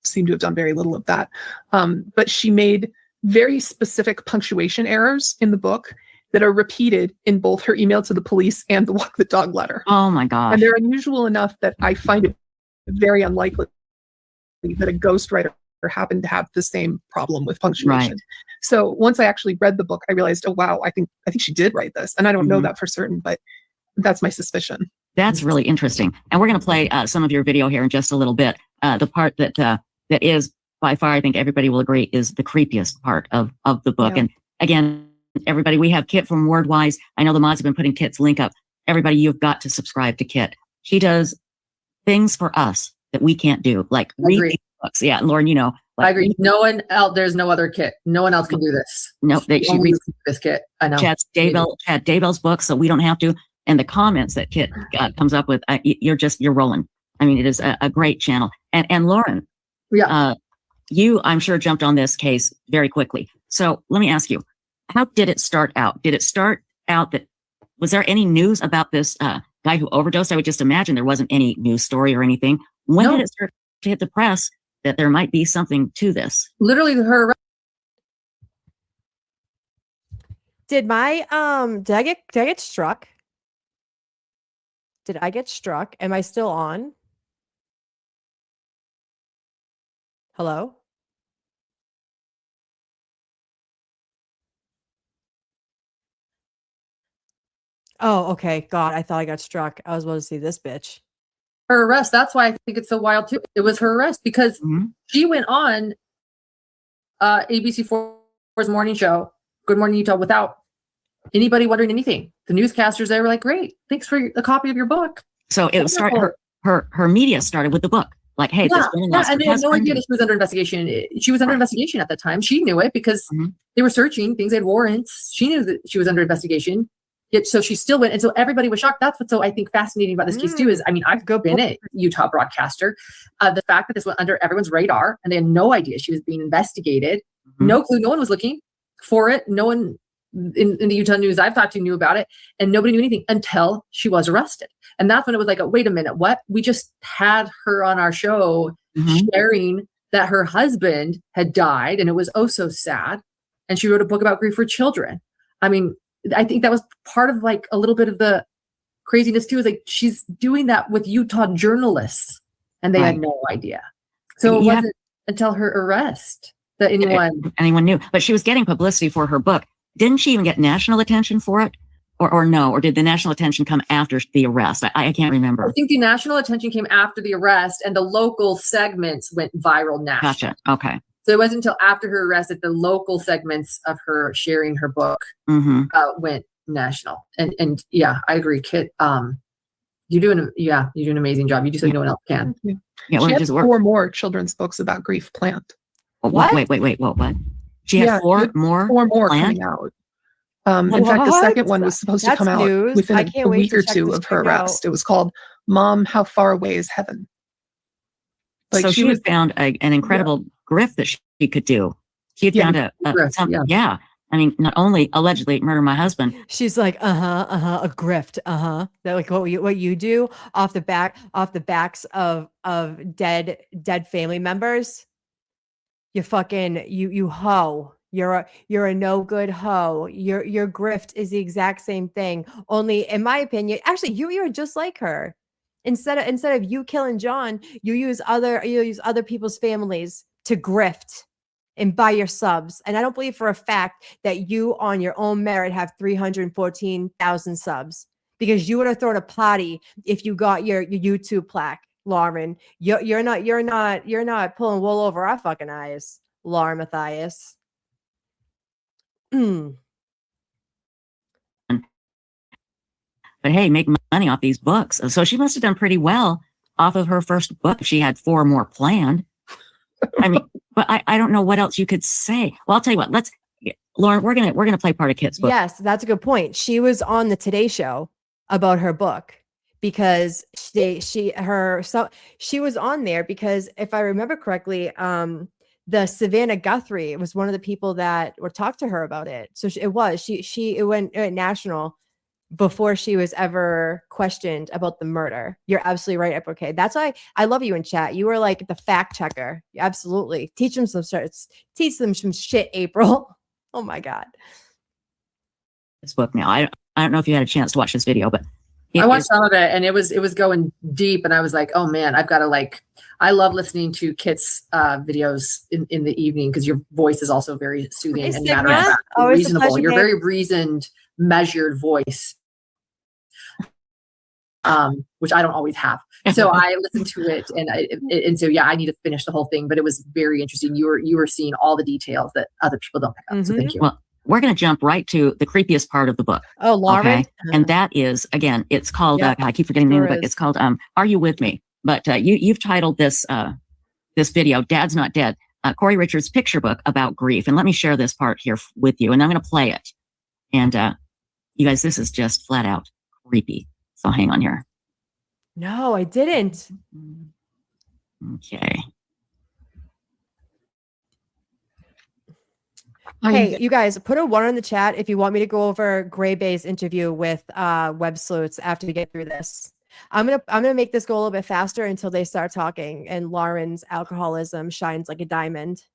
Seem to have done very little of that. But she made very specific punctuation errors in the book that are repeated in both her email to the police and the Walk the Dog letter. Oh my gosh. And they're unusual enough that I find it very unlikely that a ghostwriter happened to have the same problem with punctuation. Right. So once I actually read the book, I realized, oh wow, I think she did write this. And I don't know that for certain, but that's my suspicion. That's really interesting. And we're going to play some of your video here in just a little bit. The part that is by far, I think everybody will agree, is the creepiest part of the book. Yeah. And again, everybody, we have Kit from Wordwise. I know the mods have been putting Kit's link up. Everybody, you've got to subscribe to Kit. She does things for us that we can't do, like read these books. Yeah, Lauren, you know. Like, I agree. No one else. There's no other Kit. No one else can do this. No, she reads this Kit. I know. Chad Daybell's books, so we don't have to. And the comments that Kit comes up with, you're rolling. I mean, it is a great channel. And Lauren, you, I'm sure, jumped on this case very quickly. So let me ask you, how did it start out? Did it start out that, was there any news about this guy who overdosed? I would just imagine there wasn't any news story or anything. When did it start to hit the press that there might be something to this? Literally, her. Did I get struck? Did I get struck? Am I still on? Hello? Oh, okay. God, I thought I got struck. I was about to see this bitch. Her arrest. That's why I think it's so wild too. It was her arrest because she went on ABC4's morning show, Good Morning Utah, without anybody wondering anything. The newscasters, they were like, "Great, thanks for a copy of your book." So it started. Her media started with the book. Like, hey, this woman lost and they had no idea that she was under investigation. She was under investigation at the time. She knew it because they were searching things. They had warrants. She knew that she was under investigation. Yet, so she still went, and so everybody was shocked. That's what's so, I think, fascinating about this case too. Is, I mean, I've been a Utah broadcaster. The fact that this went under everyone's radar, and they had no idea she was being investigated. No clue. No one was looking for it. No one in the Utah news I've talked to knew about it, and nobody knew anything until she was arrested. And that's when it was like, wait a minute, what? We just had her on our show sharing that her husband had died, and it was oh so sad. And she wrote a book about grief for children. I mean, I think that was part of like a little bit of the craziness too, is like she's doing that with Utah journalists, and they had no idea. So it wasn't until her arrest that anyone knew. But she was getting publicity for her book. Didn't she even get national attention for it? Or no? Or did the national attention come after the arrest? I can't remember. I think the national attention came after the arrest, and the local segments went viral national. Gotcha. Okay. So it wasn't until after her arrest that the local segments of her sharing her book went national. And yeah, I agree, Kit. You're doing an amazing job. You do something no one else can. Yeah, she had 4 more children's books about grief planned. What? Wait, what? She had 4 more? 4 more coming out. In fact, the second one was supposed to come out within a week or 2 of her arrest. It was called "Mom, How Far Away Is Heaven?" Like, so she had found an incredible grift that she could do. She had found a I mean, not only allegedly murder my husband. She's like, a grift, That like what you do off the backs of dead family members. You fucking you hoe. You're a no good hoe. Your grift is the exact same thing. Only, in my opinion, actually, you're just like her. Instead of you killing John, you use other people's families to grift and buy your subs. And I don't believe for a fact that you on your own merit have 314,000 subs, because you would have thrown a party if you got your YouTube plaque, Lauren. You're not pulling wool over our fucking eyes, Lauren Matthias. But hey, make money off these books. So she must have done pretty well off of her first book. She had 4 more planned. I mean, but I don't know what else you could say. Well, I'll tell you what. Lauren, we're gonna play part of Kit's book. Yes, that's a good point. She was on the Today Show about her book because she was on there because, if I remember correctly, the Savannah Guthrie was one of the people that would talk to her about it. So it went national before she was ever questioned about the murder. You're absolutely right, okay. That's why I love you in chat. You were like the fact checker. Absolutely. Teach them some shit, April. Oh my God. This book now. I don't know if you had a chance to watch this video, but I watched some of it, and it was going deep, and I was like, oh man, I've got to I love listening to Kit's videos in the evening, because your voice is also very soothing and matter of fact, reasonable. You're very reasoned, measured voice, which I don't always have. So I listened to it, and so I need to finish the whole thing. But it was very interesting. You were seeing all the details that other people don't pick up. So thank you. Well, we're going to jump right to the creepiest part of the book. Oh, Lauren. Okay. And that is, again, it's called, Yep, I keep forgetting the name of sure the book. is. It's called, Are You With Me? But you've titled this this video, Dad's Not Dead, Kouri Richins' picture book about grief. And let me share this part here with you. And I'm going to play it. And you guys, this is just flat out creepy. So hang on here. No, I didn't. Okay. Hey, you guys, put a 1 in the chat if you want me to go over Gray Bay's interview with Websleuths after we get through this. I'm gonna make this go a little bit faster until they start talking and Lauren's alcoholism shines like a diamond.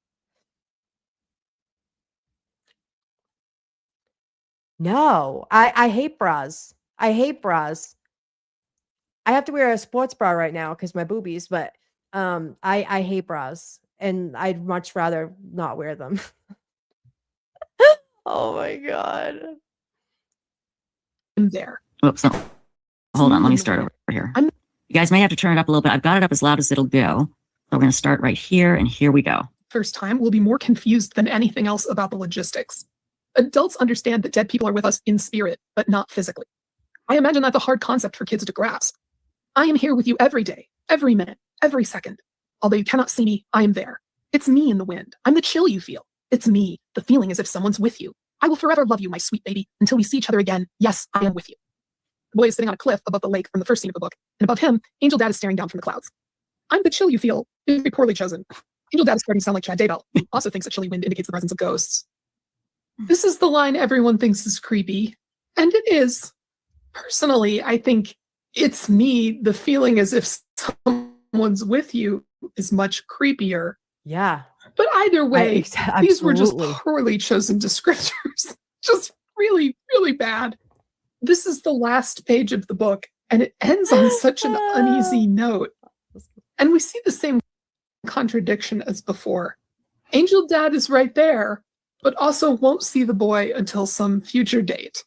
No, I hate bras. I hate bras. I have to wear a sports bra right now because my boobies, but I hate bras and I'd much rather not wear them. Oh my God. I'm there. Oops. Hold on. Let me start over here. You guys may have to turn it up a little bit. I've got it up as loud as it'll go. So we're going to start right here, and here we go. First time, we'll be more confused than anything else about the logistics. Adults understand that dead people are with us in spirit, but not physically. I imagine that's a hard concept for kids to grasp. I am here with you every day, every minute, every second. Although you cannot see me, I am there. It's me in the wind. I'm the chill you feel. It's me, the feeling as if someone's with you. I will forever love you, my sweet baby, until we see each other again. Yes, I am with you. The boy is sitting on a cliff above the lake from the first scene of the book, and above him, Angel Dad is staring down from the clouds. I'm the chill you feel. Very poorly chosen. Angel Dad is starting to sound like Chad Daybell, who also thinks that chilly wind indicates the presence of ghosts. This is the line everyone thinks is creepy, and it is. Personally, I think it's me. The feeling as if someone's with you is much creepier. Yeah. But either way, these were just absolutely. poorly chosen descriptors. Just really, really bad. This is the last page of the book, and it ends on such an uneasy note. And we see the same contradiction as before. Angel Dad is right there, but also won't see the boy until some future date.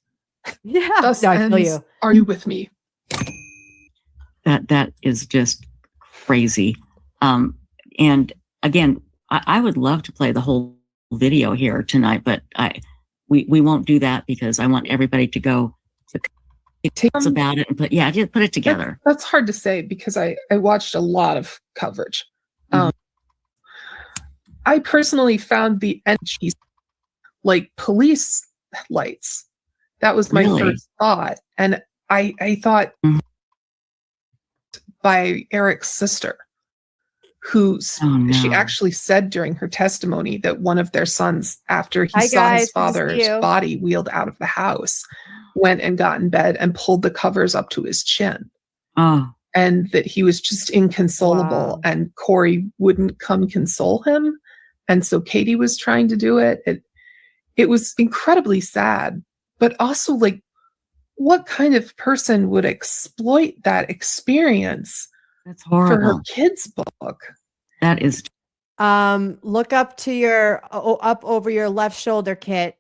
Yeah. Thus No, I feel ends, you. Are You With Me? That is just crazy. And again, I would love to play the whole video here tonight, but we won't do that because I want everybody to go to about it and just put it together. That's hard to say because I watched a lot of coverage. I personally found the entries like police lights. That was my first thought. And I thought by Eric's sister, who she actually said during her testimony that one of their sons, after he saw his father's body wheeled out of the house, went and got in bed and pulled the covers up to his chin. And that he was just inconsolable and Kouri wouldn't come console him. And so Katie was trying to do it. It was incredibly sad, but also like, what kind of person would exploit that experience? That's horrible. For her kids' book. That is. Look up to your up over your left shoulder, Kit.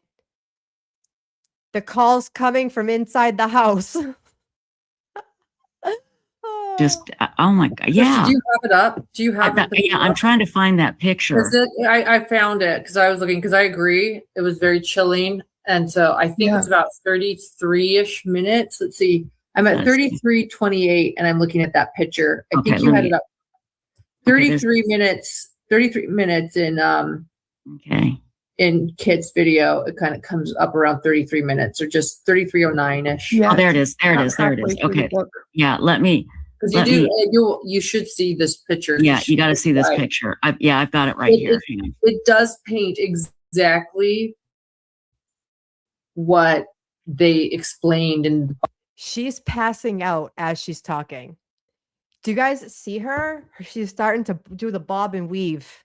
The call's coming from inside the house. Just oh my God, yeah. Do you have it up? Do you have it? Yeah, I'm trying to find that picture. I found it because I was looking because I agree it was very chilling, and so I think it's about 33-ish minutes. Let's see. I'm at 33:28 and I'm looking at that picture. I think you had it up 33 minutes in in Kit's video. It kind of comes up around 33 minutes or just 33:09-ish. Yeah. Oh, there it is. There it is. Okay. Yeah, let me you should see this picture. Yeah, you got to see this picture. I've got it right here. It does paint exactly what they explained in the She's passing out as she's talking. Do you guys see her? She's starting to do the bob and weave.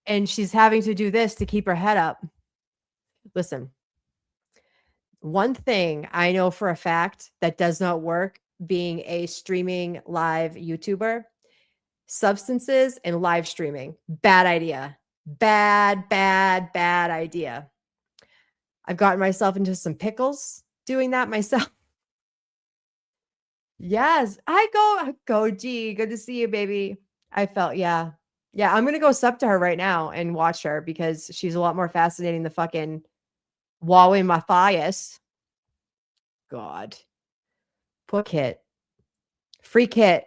And she's having to do this to keep her head up. Listen, one thing I know for a fact that does not work being a streaming live YouTuber, substances and live streaming. Bad idea. Bad idea. I've gotten myself into some pickles doing that myself. Yes, I go. G, good to see you, baby. I felt, Yeah, I'm gonna go sub to her right now and watch her because she's a lot more fascinating than fucking Wally Matthias. God. Poor Kit. Free Kit.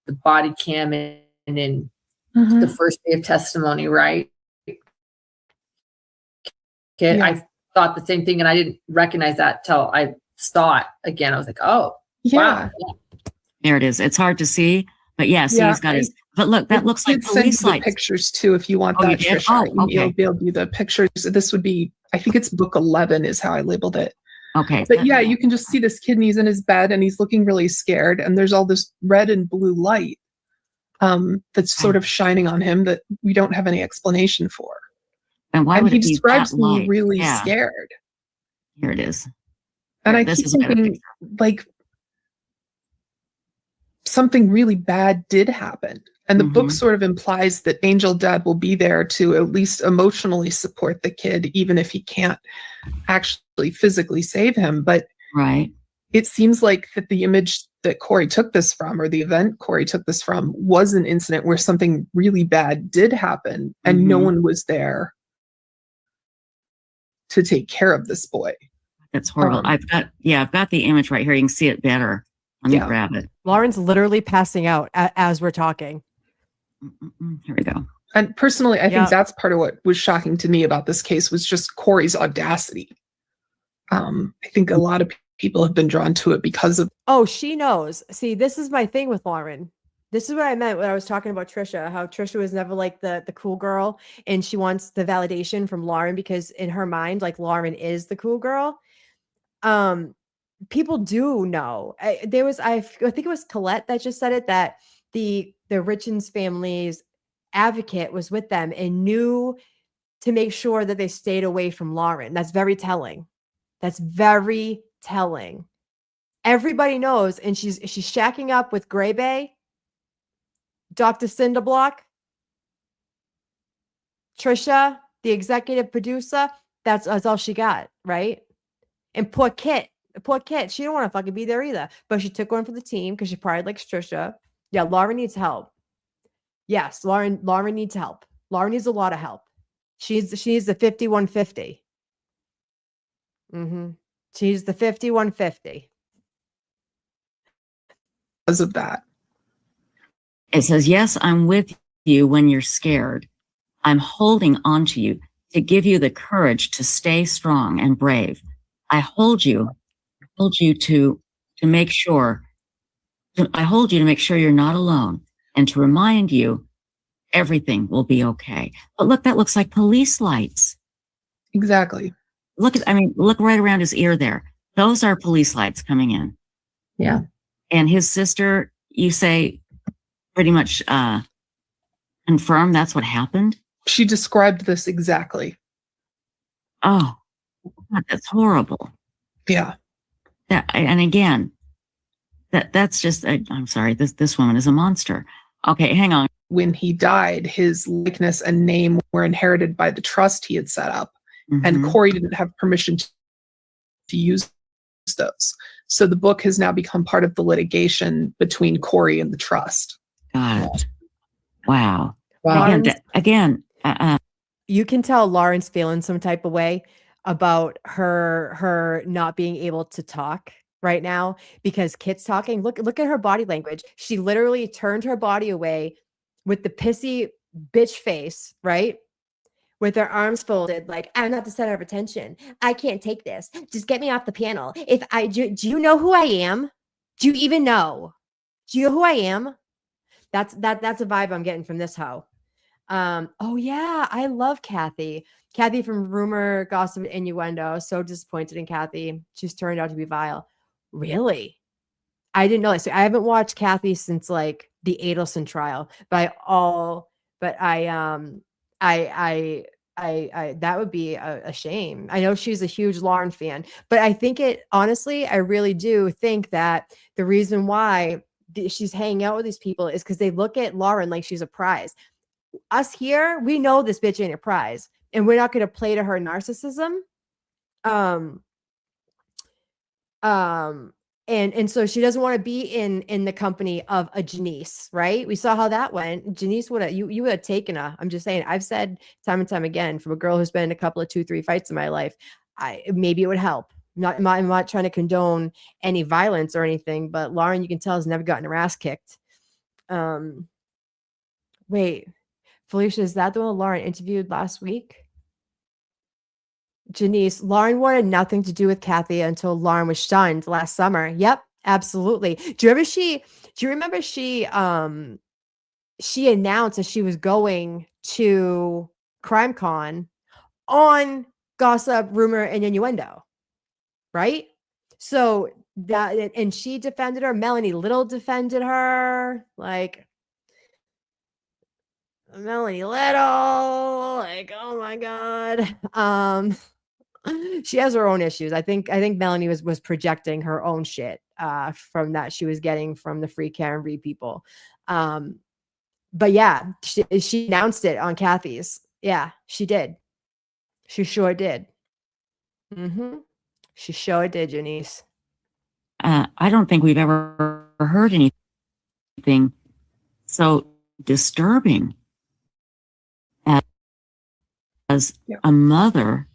The body cam and then Mhm. the first day of testimony, right? Kit, Yeah. I thought the same thing and I didn't recognize that till I saw it again. I was like, oh, Yeah. wow. There it is. It's hard to see, but yeah, see, he's got his. But look, that looks like Did send police you the lights. pictures too, if you want Oh, you that, did? Trisha. Oh, You'll okay. be able to do the pictures. This would be, I think it's book 11 is how I labeled it. Okay. But yeah, you can just see this kid and he's in his bed and he's looking really scared. And there's all this red and blue light that's sort of shining on him that we don't have any explanation for. And why And would he it be describes that me light? really Yeah, scared. here it is. And Here, I this keep is a better thinking, picture. like, something really bad did happen. And the book sort of implies that Angel Dad will be there to at least emotionally support the kid, even if he can't actually physically save him. But Right. it seems like that the image that Kouri took this from, or the event Kouri took this from, was an incident where something really bad did happen and no one was there to take care of this boy. That's horrible. I've got the image right here. You can see it better. Let me grab it. Lauren's literally passing out as we're talking. Here we go. And personally, I think that's part of what was shocking to me about this case was just Kouri's audacity. I think a lot of people have been drawn to it because of. Oh, she knows. See, this is my thing with Lauren. This is what I meant when I was talking about Trisha, how Trisha was never like the cool girl and she wants the validation from Lauren because in her mind, like Lauren is the cool girl. People do know. I think it was Colette that just said it, that the Richins family's advocate was with them and knew to make sure that they stayed away from Lauren. That's very telling. That's very telling. Everybody knows, and she's shacking up with Gray Bay, Dr. Cinderblock, Trisha, the executive producer. That's all she got, right? And poor Kit, she don't want to fucking be there either. But she took one for the team because she probably likes Trisha. Yeah, Lauren needs help. Yes, Lauren needs help. Lauren needs a lot of help. She's the 5150. She's the 5150. Because of that. It says, yes, I'm with you when you're scared. I'm holding on to you to give you the courage to stay strong and brave. I hold you to make sure you're not alone and to remind you everything will be okay. But look, that looks like police lights. Exactly. Look right around his ear there. Those are police lights coming in. Yeah. And his sister, you say, pretty much confirmed that's what happened? She described this exactly. Oh, God, that's horrible. Yeah. And again, that's just, I'm sorry, this woman is a monster. Okay, hang on. When he died, his likeness and name were inherited by the trust he had set up. And Kouri didn't have permission to use those. So the book has now become part of the litigation between Kouri and the trust. Got it. Wow. Again, you can tell Lauren's feeling some type of way about her not being able to talk right now because Kit's talking. Look at her body language. She literally turned her body away with the pissy bitch face, right? With her arms folded, like, I'm not the center of attention. I can't take this. Just get me off the panel. Do you know who I am? Do you even know? Do you know who I am? That's a vibe I'm getting from this hoe. Oh yeah, I love Kathy. Kathy from Rumor, Gossip, and Innuendo. So disappointed in Kathy. She's turned out to be vile. Really? I didn't know that. So I haven't watched Kathy since like the Adelson trial. But I that would be a shame. I know she's a huge Lauren fan, but I think I really do think that the reason why she's hanging out with these people is because they look at Lauren like she's a prize. Us here, we know this bitch ain't a prize, and we're not going to play to her narcissism. And so she doesn't want to be in the company of a Janice, right? We saw how that went. Janice would have you would have taken her. I'm just saying. I've said time and time again, from a girl who's been in a couple of 2-3 fights in my life, maybe it would help. I'm not trying to condone any violence or anything, but Lauren, you can tell, has never gotten her ass kicked. Wait, Felicia, is that the one Lauren interviewed last week? Janice, Lauren wanted nothing to do with Kathy until Lauren was shunned last summer. Yep, absolutely. Do you remember she announced that she was going to CrimeCon on gossip, rumor, and innuendo, right? So that, and she defended her. Melanie Little defended her. Like, Melanie Little, like, oh my God. She has her own issues. I think Melanie was projecting her own shit from that she was getting from the free Karen Reed people. But yeah, she announced it on Kathy's. Yeah, she did. She sure did. She sure did, Janice. I don't think we've ever heard anything so disturbing as a mother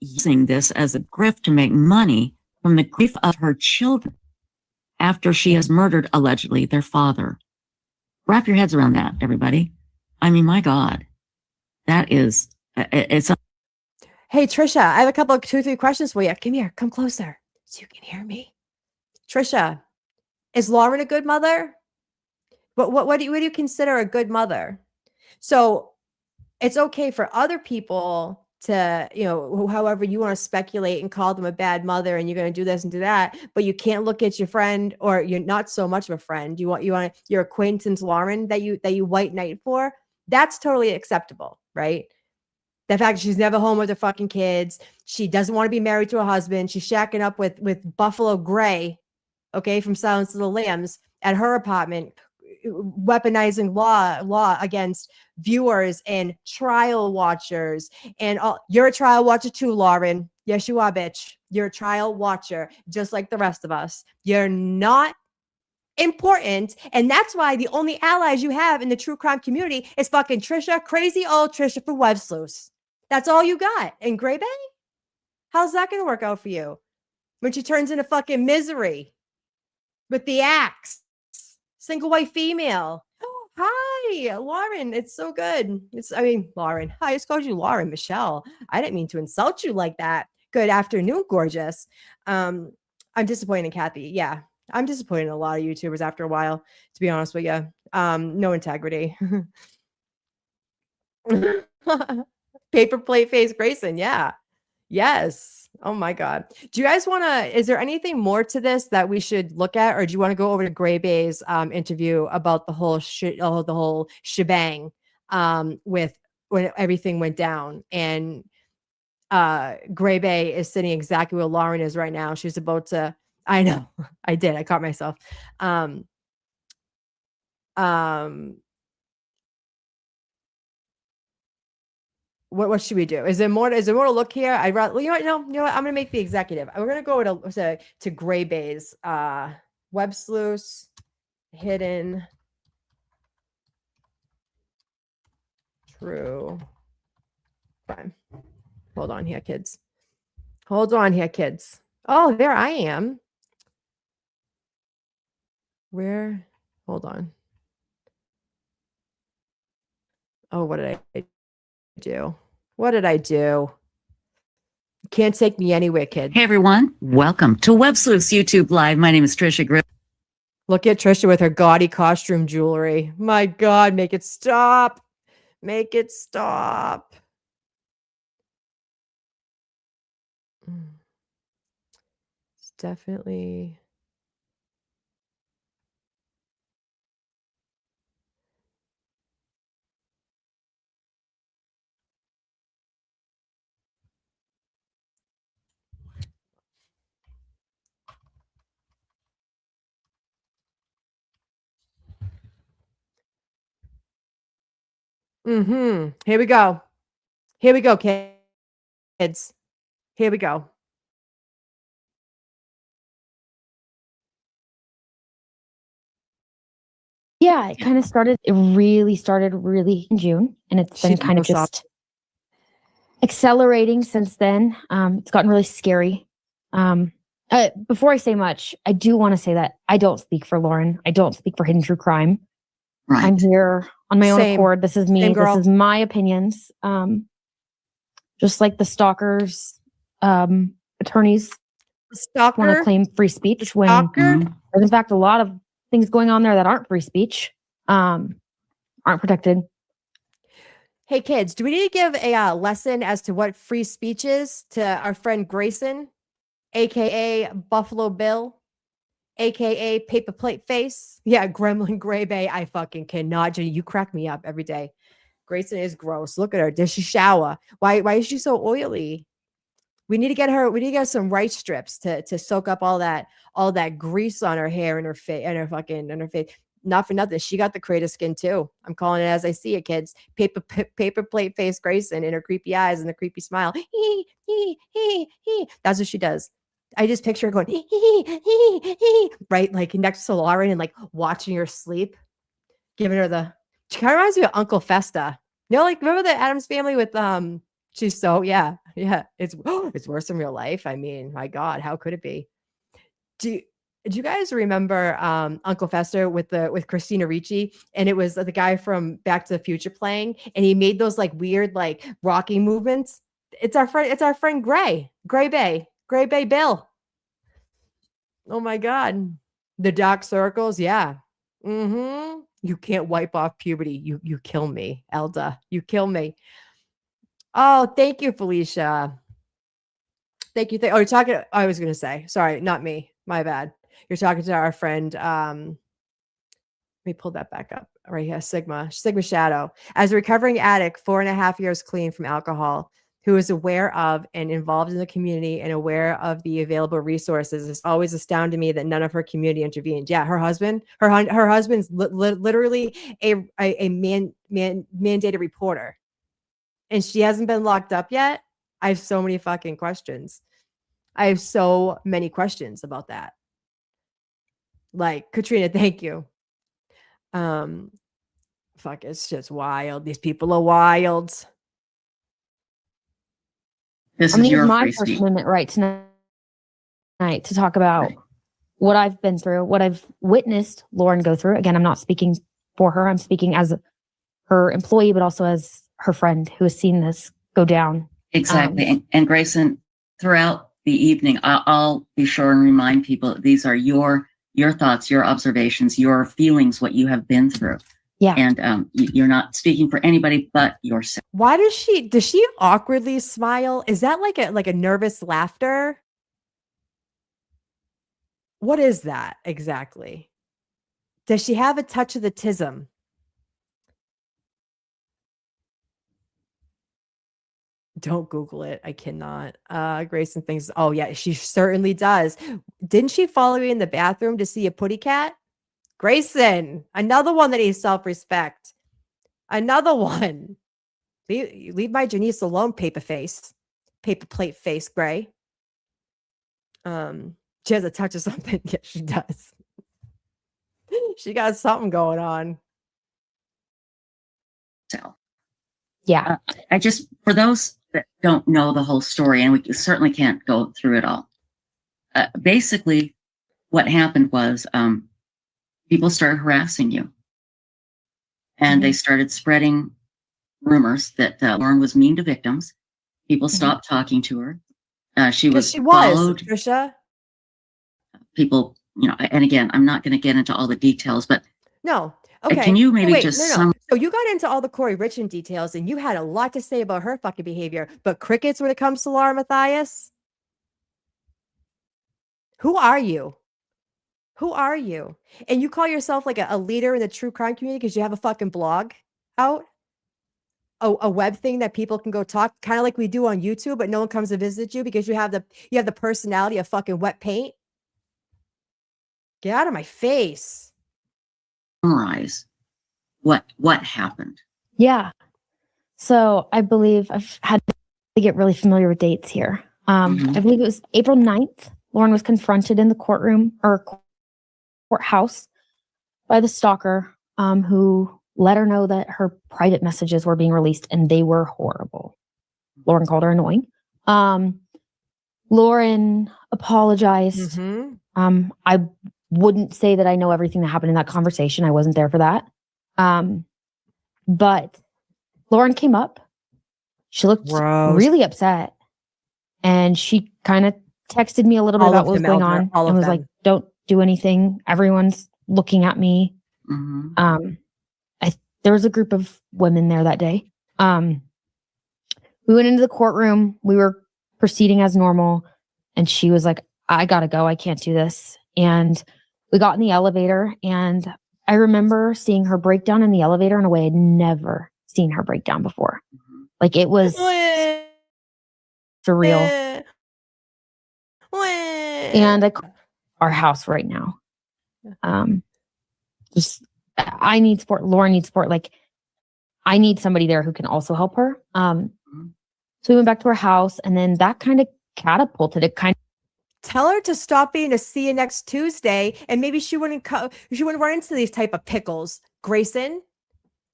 using this as a grift to make money from the grief of her children after she has murdered, allegedly, their father. Wrap your heads around that, everybody. I mean, my God, that is, it's. Hey, Trisha, I have a couple of 2-3 questions for you. Come here, come closer so you can hear me. Trisha, is Lauren a good mother? What do you consider a good mother? So it's okay for other people to, however you want to speculate and call them a bad mother, and you're going to do this and do that, but you can't look at your friend, or you're not so much of a friend. You want your acquaintance Lauren that you white knight for. That's totally acceptable, right? The fact that she's never home with her fucking kids, she doesn't want to be married to a husband, she's shacking up with Buffalo Gray, okay, from Silence of the Lambs at her apartment, weaponizing law against viewers and trial watchers. And you're a trial watcher too, Lauren. Yes, you are, bitch. You're a trial watcher, just like the rest of us. You're not important, and that's why the only allies you have in the true crime community is fucking Trisha, crazy old Trisha for Websleuths. That's all you got. And Gray Bay? How's that going to work out for you when she turns into fucking Misery with the axe? Single white female. Oh, hi, Lauren. It's so good. Lauren. Hi, I just called you Lauren, Michelle. I didn't mean to insult you like that. Good afternoon, gorgeous. I'm disappointed in Kathy. Yeah, I'm disappointed in a lot of YouTubers after a while, to be honest with you. No integrity. Paper plate face Grayson. Yeah. Yes. Oh my God. Do you guys want to, is there anything more to this that we should look at? Or do you want to go over to Gray Bay's interview about the whole the whole shebang with when everything went down? And Gray Bay is sitting exactly where Lauren is right now. She's about to, I know, I did. I caught myself. What should we do? Is there more to look here? I'd rather, well, you know what? I'm gonna make the executive. We're gonna go to Gray Bay's Websleuths hidden true crime. Hold on here, kids. Hold on here, kids. Oh, there I am. Where? Hold on. Oh, what did I do? What did I do? Can't take me anywhere, kid. Hey, everyone. Welcome to Websleuths YouTube Live. My name is Trisha Grimm. Look at Trisha with her gaudy costume jewelry. My God, make it stop. Make it stop. It's definitely... Here we go. Here we go, kids. Here we go. Yeah, it really started really in June, and it's been kind of just accelerating since then. It's gotten really scary. Before I say much, I do want to say that I don't speak for Lauren. I don't speak for Hidden True Crime. Right. I'm here on my own accord. This is me. Same girl. This is my opinions. Just like the stalkers, attorneys want to claim free speech when there's in fact a lot of things going on there that aren't free speech, aren't protected. Hey kids, do we need to give a lesson as to what free speech is to our friend Grayson, aka Buffalo Bill, aka Paper Plate Face? Yeah, Gremlin Gray Bay. I fucking cannot. Jenny, you crack me up every day. Grayson is gross. Look at her. Does she shower? Why is she so oily? We need to get her some rice strips to soak up all that grease on her hair and her face and her face. Not for nothing. She got the creative skin too. I'm calling it as I see it, kids. Paper plate face Grayson and her creepy eyes and the creepy smile. That's what she does. I just picture her going, right? Like next to Lauren and like watching her sleep, giving her she kind of reminds me of Uncle Festa. You know, like remember the Addams Family with she's so yeah. It's worse than real life. I mean, my God, how could it be? Do you guys remember Uncle Fester with Christina Ricci? And it was the guy from Back to the Future playing, and he made those like weird like rocking movements. It's our friend Gray Bay Bill. Oh my God, the dark circles. Yeah. You can't wipe off puberty. You kill me, Elda. You kill me. Oh, thank you, Felicia. Thank you. You're talking. I was going to say, sorry, not me. My bad. You're talking to our friend. Let me pull that back up right here. Sigma Shadow. As a recovering addict, 4.5 years clean from alcohol, who is aware of and involved in the community and aware of the available resources, it's always astounded me that none of her community intervened. Yeah, her husband's literally a mandated reporter, and she hasn't been locked up yet. I have so many fucking questions. I have so many questions about that. Like, Katrina, thank you. Fuck, it's just wild. These people are wild. This I'm is gonna your use my free First speech. Amendment right tonight to talk about what I've been through, what I've witnessed Lauren go through. Again, I'm not speaking for her. I'm speaking as her employee, but also as her friend who has seen this go down. Exactly. And Grayson, throughout the evening, I'll be sure and remind people that these are your thoughts, your observations, your feelings, what you have been through. Yeah. And you're not speaking for anybody but yourself. Why does she awkwardly smile? Is that like a nervous laughter? What is that exactly? Does she have a touch of the tism? Don't Google it. I cannot. Grayson thinks, oh yeah, she certainly does. Didn't she follow you in the bathroom to see a putty cat? Grayson, another one that needs self-respect. Another one. Leave my Janice alone, paper plate face, Gray. She has a touch of something. Yes, she does. She got something going on. So, yeah. I just, for those that don't know the whole story, and we certainly can't go through it all. Basically, what happened was people started harassing you, and they started spreading rumors that Lauren was mean to victims. People stopped talking to her. She was followed. Trisha. People, and again, I'm not going to get into all the details, but no. Okay. Can you maybe So you got into all the Kouri Richins details, and you had a lot to say about her fucking behavior, but crickets when it comes to Laura Matthias? Who are you? Who are you? And you call yourself like a leader in the true crime community because you have a fucking blog out? A web thing that people can go talk, kind of like we do on YouTube, but no one comes to visit you because you have the personality of fucking wet paint? Get out of my face. Summarize what happened. Yeah. So I believe I've had to get really familiar with dates here. I believe it was April 9th. Lauren was confronted in the courtroom or courthouse by the stalker. who let her know that her private messages were being released and they were horrible. Lauren called her annoying. Lauren apologized. I wouldn't say that I know everything that happened in that conversation. I wasn't there for that. But Lauren came up. She looked really upset. And she kind of texted me a little bit about what was going on and was like, don't do anything. Everyone's looking at me. There was a group of women there that day. We went into the courtroom. We were proceeding as normal. And she was like, I gotta go. I can't do this. And we got in the elevator. And I remember seeing her break down in the elevator in a way I'd never seen her break down before. Like it was surreal. And our house right now. Just I need support. Lauren needs support. Like I need somebody there who can also help her. So we went back to our house, and then that kind of catapulted it. Tell her to stop being a see you next Tuesday, and maybe she wouldn't run into these type of pickles. Grayson,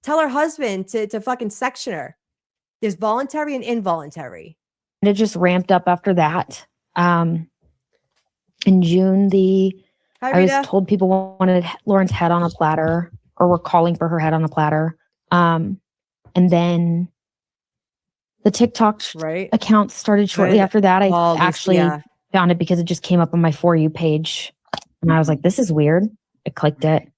tell her husband to fucking section her. There's voluntary and involuntary. And it just ramped up after that. In June, I was told people wanted Lauren's head on a platter, or were calling for her head on a platter. And then the TikTok account started shortly after that. I actually found it because it just came up on my For You page. And I was like, this is weird. I clicked it.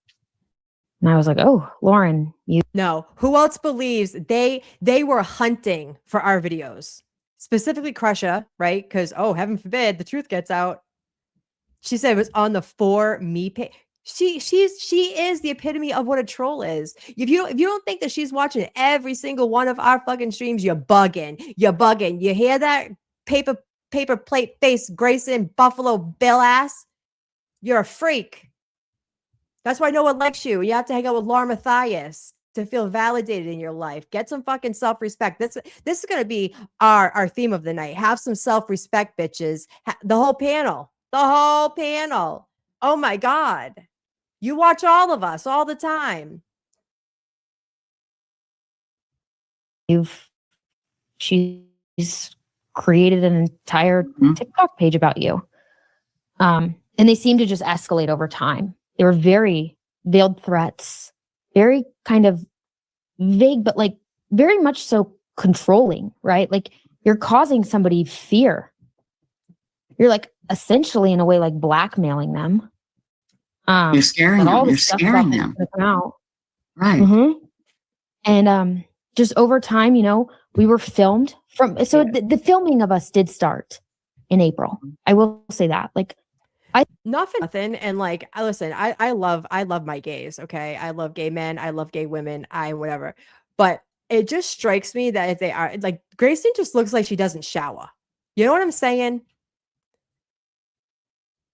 And I was like, oh, Lauren, you. No, who else believes they were hunting for our videos? Specifically Crusha, right? Because, oh, heaven forbid, the truth gets out. She said it was on the For Me page. She is the epitome of what a troll is. If you don't think that she's watching every single one of our fucking streams, you're bugging. You're bugging. You hear that? Paper plate face Grayson Buffalo Bill ass? You're a freak. That's why no one likes you. You have to hang out with Laura Mathias to feel validated in your life. Get some fucking self-respect. This is going to be our theme of the night. Have some self-respect, bitches. The whole panel. Oh my God. You watch all of us all the time. She's created an entire TikTok page about you. And they seem to just escalate over time. They were very veiled threats, very kind of vague, but like very much so controlling, right? Like you're causing somebody fear. You're like essentially in a way like blackmailing them. You're scaring them. You're scaring them. Right. And just over time, we were filmed the filming of us did start in April. I will say that. Like nothing. And like, listen, I love my gays. Okay. I love gay men. I love gay women. Whatever. But it just strikes me that if they are like, Grayson just looks like she doesn't shower. You know what I'm saying?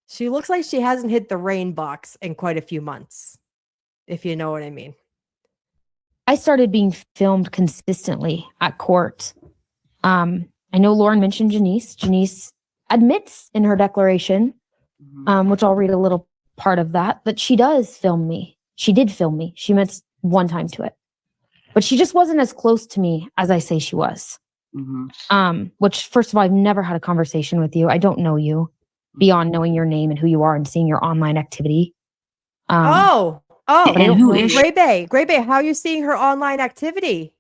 She looks like she hasn't hit the rain box in quite a few months, if you know what I mean. I started being filmed consistently at court. I know Lauren mentioned Janice. Janice admits in her declaration, which I'll read a little part of that she does film me. She did film me. She admits one time to it. But she just wasn't as close to me as I say she was. Which, first of all, I've never had a conversation with you. I don't know you beyond knowing your name and who you are and seeing your online activity. And who is Gray Bay, how are you seeing her online activity?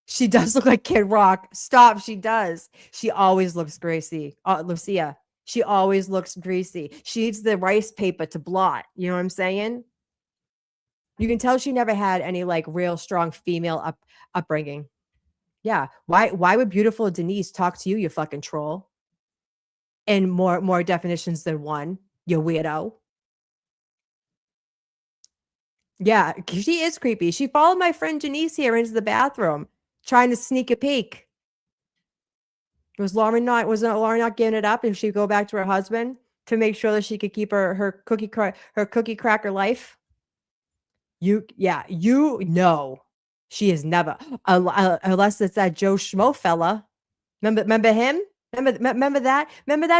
She does look like Kid Rock. Stop, she does. She always looks greasy. Lucia, she always looks greasy. She needs the rice paper to blot. You know what I'm saying? You can tell she never had any like real strong female upbringing. Yeah. Why would beautiful Denise talk to you, you fucking troll? In more definitions than one, you weirdo. Yeah, she is creepy. She followed my friend Janice here into the bathroom, trying to sneak a peek. Was Lauren not giving it up if she'd go back to her husband to make sure that she could keep her cookie cracker life? You know, she is never unless it's that Joe Schmo fella. Remember him? Remember that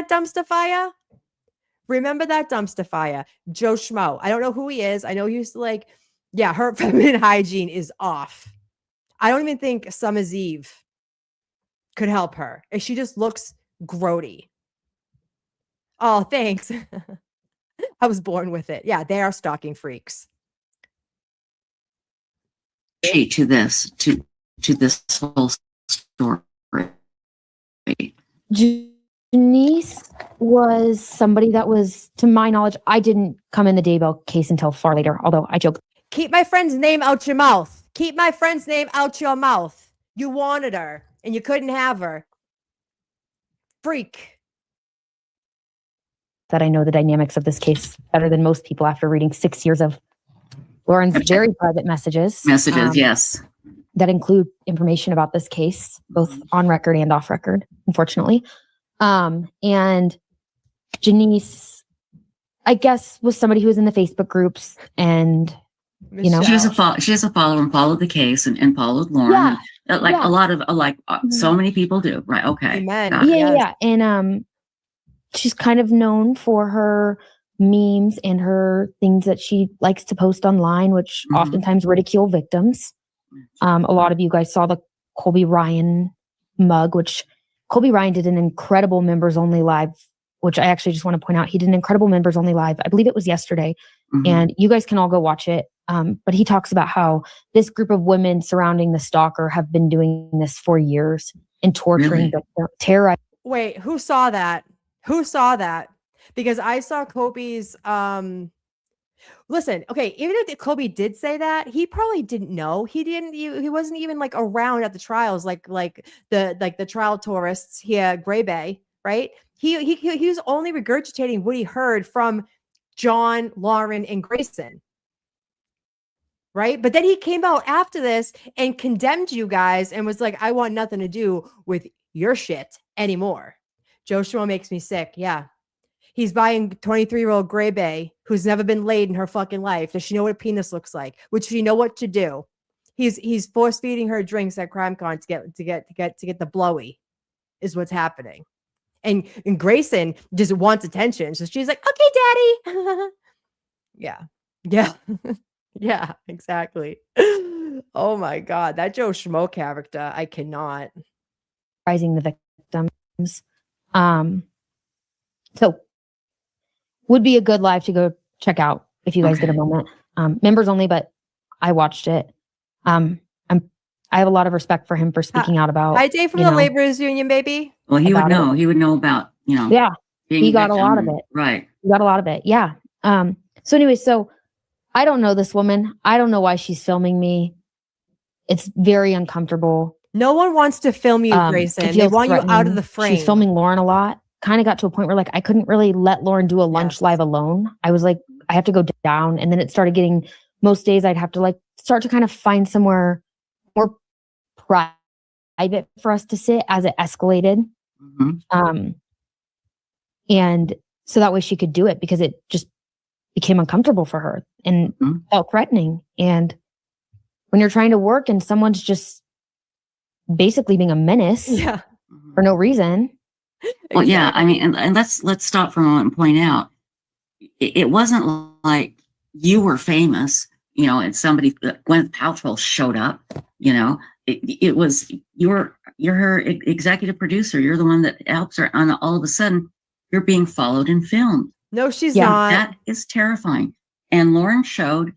dumpster fire? Remember that dumpster fire? Joe Schmo. I don't know who he is. I know he used to like Yeah, her feminine hygiene is off. I don't even think Summer's Eve could help her. And she just looks grody. Oh, thanks. I was born with it. Yeah, they are stalking freaks. To this whole story. Janice was somebody that was, to my knowledge, I didn't come in the Daybell case until far later, although I joke. Keep my friend's name out your mouth. Keep my friend's name out your mouth. You wanted her and you couldn't have her. Freak. That I know the dynamics of this case better than most people after reading 6 years of Lauren's very private messages. Yes. That include information about this case, both on record and off record, unfortunately. And Janice, I guess, was somebody who was in the Facebook groups, and you know, she has a follower and followed the case and followed Lauren. Yeah, a lot of so many people do, right? Okay. Amen. Yeah. And she's kind of known for her memes and her things that she likes to post online, which oftentimes ridicule victims. A lot of you guys saw the Kouri Ryan mug, which Kouri Ryan did an incredible members only live, which I actually just want to point out. He did an incredible members only live. I believe it was yesterday. And you guys can all go watch it. But he talks about how this group of women surrounding the stalker have been doing this for years and torturing, terrorizing. Wait, who saw that? Who saw that? Because I saw Kobe's listen, okay, even if Kobe did say that, he probably didn't know. He wasn't even like around at the trials like the trial tourists here, Gray Bay, right? He was only regurgitating what he heard from John, Lauren, and Grayson. Right? But then he came out after this and condemned you guys and was like, I want nothing to do with your shit anymore. Joshua makes me sick. Yeah. He's buying 23-year-old Gray Bay who's never been laid in her fucking life. Does she know what a penis looks like? Would she know what to do? He's force feeding her drinks at CrimeCon to get the blowy, is what's happening. And Grayson just wants attention, so she's like, okay, daddy. Yeah. Yeah, exactly. Oh my God, that Joe Schmo character, I cannot. Rising the victims. So would be a good live to go check out if you guys get a moment. Members only, but I watched it. I have a lot of respect for him for speaking out about. Hi, Dave from the Laborers Union, baby. Well, he would know. He would know about, Yeah, he got a lot of it. Right. He got a lot of it. Yeah. So anyway, so I don't know this woman. I don't know why she's filming me. It's very uncomfortable. No one wants to film you, Grayson. They want you out of the frame. She's filming Lauren a lot. Kind of got to a point where like I couldn't really let Lauren do a lunch live alone. I was like, I have to go down. And then it started getting, most days I'd have to like start to kind of find somewhere more private for us to sit as it escalated. And so that way she could do it, because it just became uncomfortable for her and felt threatening. And when you're trying to work and someone's just basically being a menace for no reason. Well, yeah, I mean, and let's stop for a moment and point out, it wasn't like you were famous, and somebody, Gwyneth Paltrow showed up, it was, you're her executive producer. You're the one that helps her, and all of a sudden you're being followed and filmed. No, she's not. That is terrifying. And Lauren showed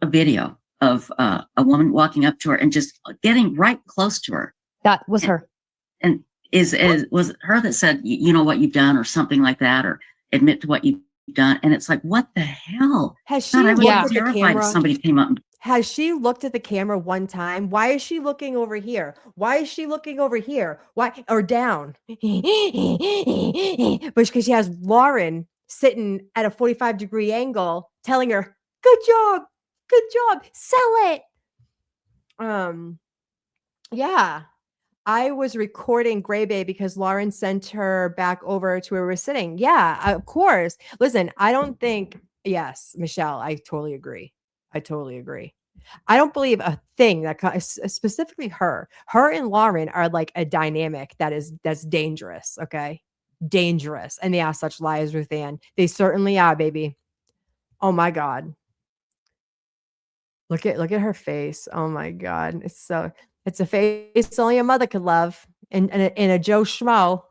a video of a woman walking up to her and just getting right close to her. That was her. And was it her that said, you know what you've done, or something like that, or admit to what you've done? And it's like, what the hell? Has she God, I would be looked at the terrified camera? if somebody came up. Has she looked at the camera one time? Why is she looking over here? Why is she looking over here? Why, or down? But because she has Lauren sitting at a 45-degree angle telling her, good job, sell it. Yeah. I was recording Gray Bay because Lauren sent her back over to where we were sitting. Yeah, of course. Listen, I don't think, yes, Michelle, I totally agree. I don't believe a thing that specifically her and Lauren are like a dynamic that's dangerous. Okay. Dangerous. And they are such liars, Ruth Ann. They certainly are, baby. Oh my God. Look at her face. Oh my God. It's a face only a mother could love. And in a Joe Schmo.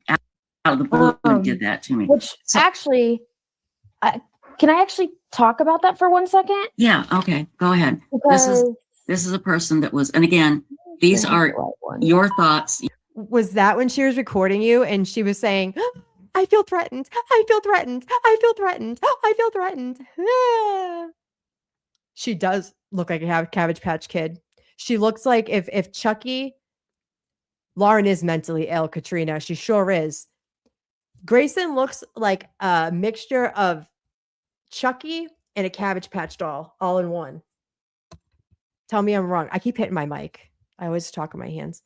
Out of the blue did that to me. Which actually, can I actually talk about that for 1 second? Yeah. Okay. Go ahead. Because This is a person that was, and again, these are your thoughts. Was that when she was recording you and she was saying, I feel threatened. I feel threatened. I feel threatened. I feel threatened. Ah. She does look like a Cabbage Patch Kid. She looks like if Chucky, Lauren is mentally ill, Katrina. She sure is. Grayson looks like a mixture of Chucky and a Cabbage Patch doll all in one. Tell me I'm wrong. I keep hitting my mic. I always talk with my hands.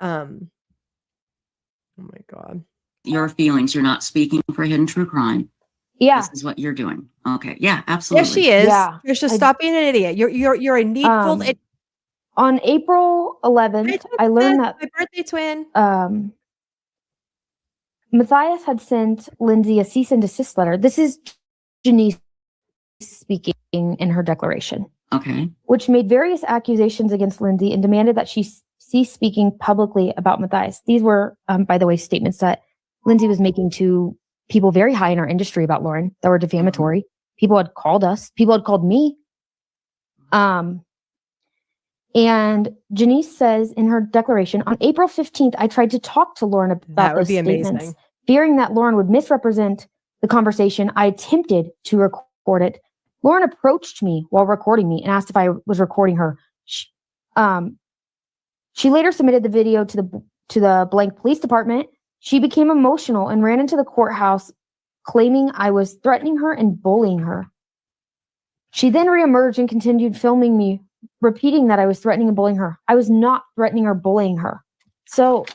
Oh my God. Your feelings. You're not speaking for Hidden True Crime. Yeah. This is what you're doing. Okay. Yeah, absolutely. Yes, she is. Yeah. You're just stop being an idiot. You're a needful idiot. On April 11th, I learned that my birthday twin. Matthias had sent Lindsay a cease and desist letter. This is Janice speaking in her declaration. Okay. Which made various accusations against Lindsay and demanded that she cease speaking publicly about Matthias. These were, by the way, statements that Lindsay was making to people very high in our industry about Lauren that were defamatory. People had called us. People had called me. And Janice says in her declaration, on April 15th, I tried to talk to Lauren about those statements. Amazing. Fearing that Lauren would misrepresent the conversation, I attempted to record it. Lauren approached me while recording me and asked if I was recording her. She later submitted the video to the blank police department. She became emotional and ran into the courthouse claiming I was threatening her and bullying her. She then reemerged and continued filming me, repeating that I was threatening and bullying her. I was not threatening or bullying her. So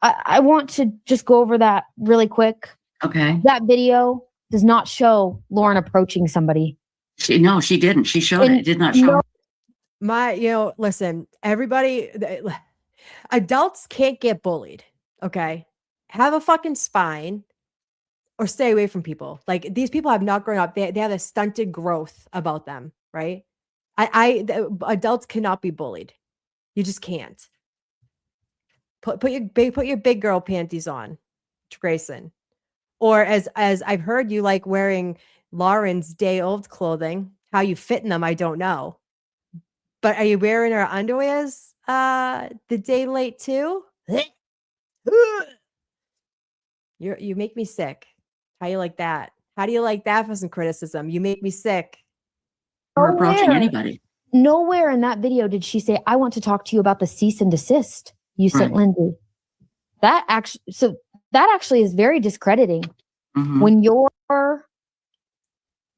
I want to just go over that really quick. Okay. That video does not show Lauren approaching somebody. She didn't. She showed it. It did not show. Listen, everybody, adults can't get bullied. Okay. Have a fucking spine or stay away from people. Like these people have not grown up. They have a stunted growth about them. Right. Adults cannot be bullied. You just can't. Put your big girl panties on, Grayson. Or as I've heard you like wearing Lauren's day old clothing. How you fit in them, I don't know. But are you wearing her underwears the day late too? You make me sick. How you like that? How do you like that for some criticism? You make me sick. Or approaching anybody. Nowhere in that video did she say, I want to talk to you about the cease and desist you sent Lindsay. That actually is very discrediting. Mm-hmm. When your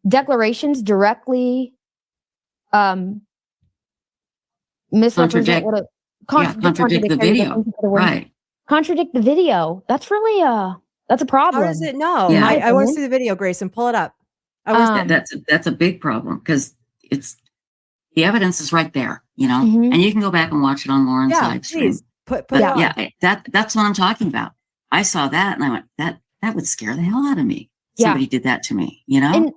declarations directly misrepresent contradict the video. Right. Contradict the video. That's really that's a problem. How does it know? Yeah. I want to see the video, Grayson. Pull it up. That's a big problem because the evidence is right there, and you can go back and watch it on Lauren's live stream. Put it on. That's what I'm talking about. I saw that and I went, that would scare the hell out of me. Somebody did that to me, And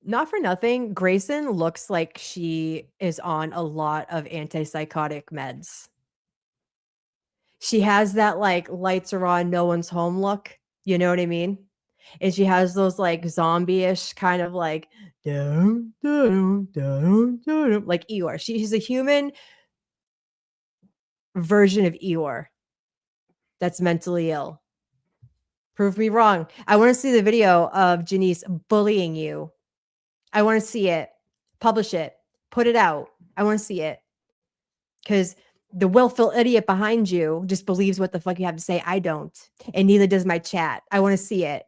not for nothing, Grayson looks like she is on a lot of antipsychotic meds. She has that like lights are on, no one's home look. You know what I mean? And she has those like zombie-ish kind of like like Eeyore. She's a human version of Eeyore that's mentally ill. Prove me wrong. I want to see the video of Janice bullying you. I want to see it. Publish it. Put it out. I want to see it. Because the willful idiot behind you just believes what the fuck you have to say. I don't. And neither does my chat. I want to see it.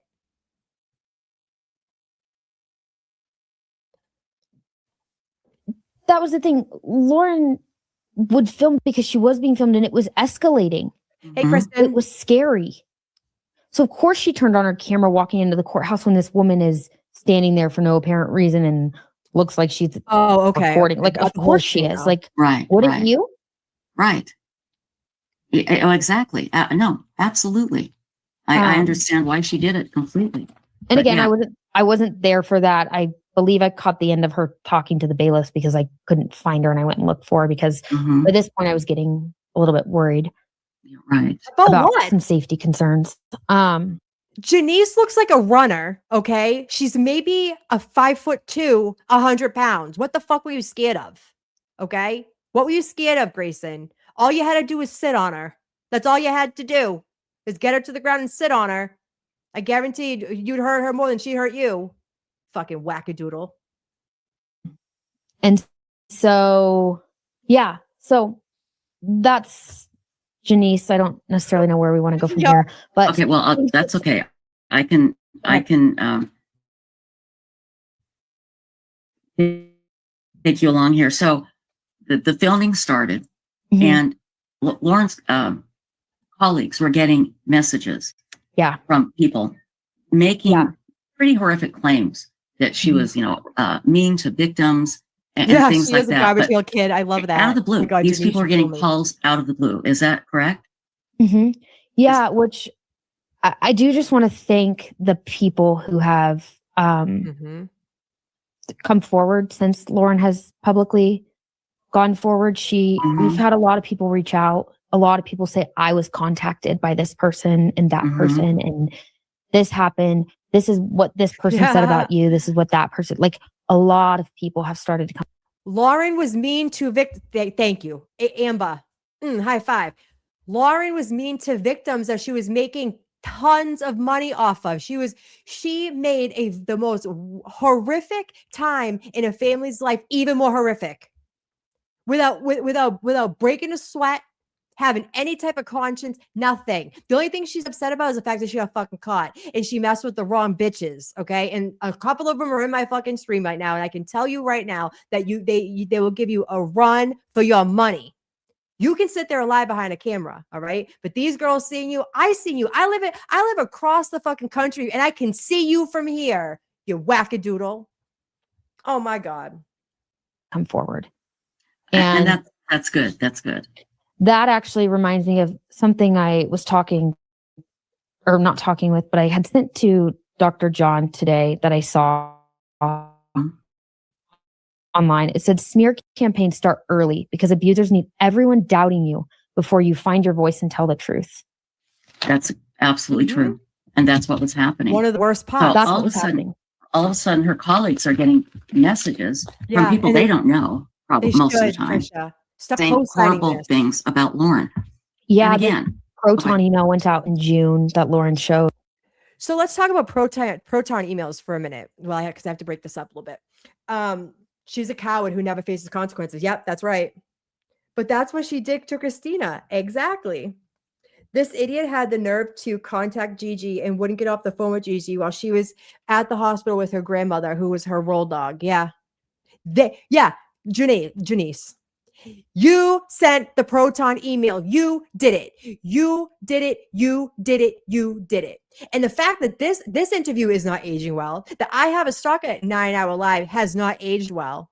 That was the thing. Lauren would film because she was being filmed and it was escalating. Hey, Kristen. It was scary. So, of course, she turned on her camera walking into the courthouse when this woman is standing there for no apparent reason and looks like she's recording. Like, of course she is. Like, wouldn't you? Right. Exactly. No, absolutely. I understand why she did it completely. And again, I wasn't there for that. I believe I caught the end of her talking to the bailiffs because I couldn't find her and I went and looked for her because Mhm. by this point I was getting a little bit worried Right. about what? some safety concerns. Janice looks like a runner, okay? She's maybe a 5'2", 100 pounds. What the fuck were you scared of? Okay? What were you scared of, Grayson? All you had to do was sit on her. That's all you had to do, is get her to the ground and sit on her. I guaranteed you'd hurt her more than she hurt you. Fucking wackadoodle. And so, yeah, so that's Janice. I don't necessarily know where we want to go from here, but Okay, well, that's okay. I can take you along here. So the filming started, Mhm. and Lauren's colleagues were getting messages from people making pretty horrific claims that she was, mean to victims and things she like is a that. garbage But pail kid. I love that. out of the blue, Oh my God, these Janice, people are you getting kill me. calls out of the blue. Is that correct? Yeah, which I do just want to thank the people who have come forward since Lauren has publicly gone forward. We've had a lot of people reach out. A lot of people say, I was contacted by this person and that person, and this happened. This is what this person said about you. This is what that person, like a lot of people have started to come. Lauren was mean to thank you, Amber. High five. Lauren was mean to victims that she was making tons of money off of. She made the most horrific time in a family's life even more horrific. Without breaking a sweat, having any type of conscience, nothing. The only thing she's upset about is the fact that she got fucking caught and she messed with the wrong bitches. Okay. And a couple of them are in my fucking stream right now. And I can tell you right now that they will give you a run for your money. You can sit there and lie behind a camera. All right. But these girls seeing you, I seen you. I live across the fucking country and I can see you from here. You wackadoodle. Oh my God. Come forward. And that's good. That's good. That actually reminds me of something I was not talking with, but I had sent to Dr. John today that I saw online. It said smear campaigns start early because abusers need everyone doubting you before you find your voice and tell the truth. That's absolutely true. And that's what was happening. One of the worst parts. So all of a sudden her colleagues are getting messages from people they don't know, probably most of the time. Saying horrible things about Lauren. Yeah, and again, the Proton email went out in June that Lauren showed. So let's talk about Proton emails for a minute. Well, because I have to break this up a little bit. She's a coward who never faces consequences. Yep, that's right. But that's what she did to Christina. Exactly. This idiot had the nerve to contact Gigi and wouldn't get off the phone with Gigi while she was at the hospital with her grandmother, who was her roll dog. Yeah. Janice. You sent the Proton email. You did it. You did it. You did it. You did it. And the fact that this interview is not aging well, that I have a stalker at 9 Hour Live has not aged well.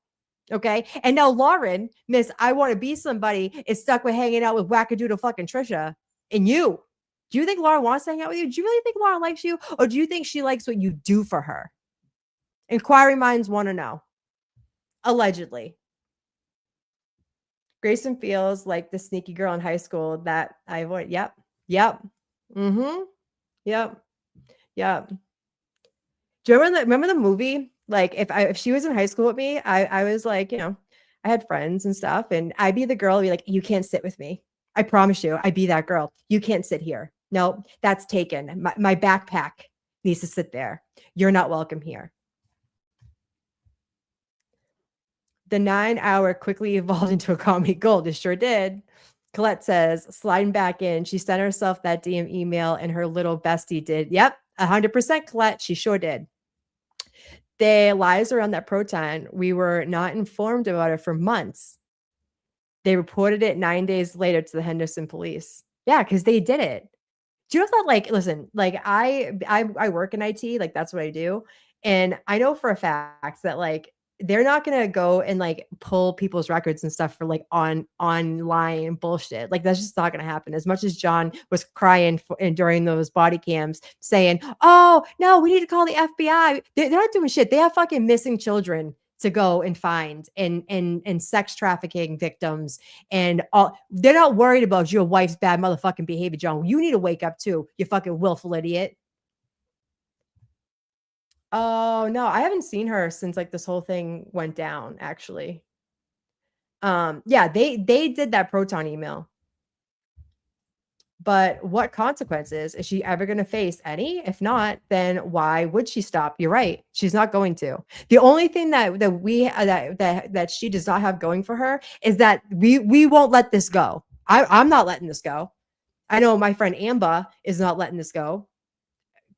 Okay. And now Lauren, Miss I Want to Be Somebody, is stuck with hanging out with wackadoodle fucking Trisha. And you. Do you think Lauren wants to hang out with you? Do you really think Lauren likes you? Or do you think she likes what you do for her? Inquiring minds want to know. Allegedly. Grayson feels like the sneaky girl in high school that I avoid. Yep. Mm-hmm. Yep. Do you remember the movie? Like if she was in high school with me, I was like, I had friends and stuff, and I'd be the girl, be like, you can't sit with me. I promise you, I'd be that girl. You can't sit here. No, that's taken. My backpack needs to sit there. You're not welcome here. The 9 hour quickly evolved into a comedy gold. It sure did. Colette says, sliding back in, she sent herself that DM email and her little bestie did. Yep, 100% Colette. She sure did. The lies around that Proton, we were not informed about it for months. They reported it 9 days later to the Henderson police. Yeah, because they did it. Do you know that, like, listen, like I work in IT, like that's what I do. And I know for a fact that like they're not gonna go and like pull people's records and stuff for like online bullshit. Like that's just not gonna happen. As much as John was crying during those body cams, saying, "Oh no, we need to call the FBI." They're not doing shit. They have fucking missing children to go and find, and sex trafficking victims, and all. They're not worried about your wife's bad motherfucking behavior, John. You need to wake up too, you fucking willful idiot. Oh, no, I haven't seen her since like this whole thing went down, actually. Yeah, they did that Proton email. But what consequences is she ever going to face? Any? If not, then why would she stop? You're right. She's not going to. The only thing that she does not have going for her is that we won't let this go. I'm not letting this go. I know my friend Amba is not letting this go.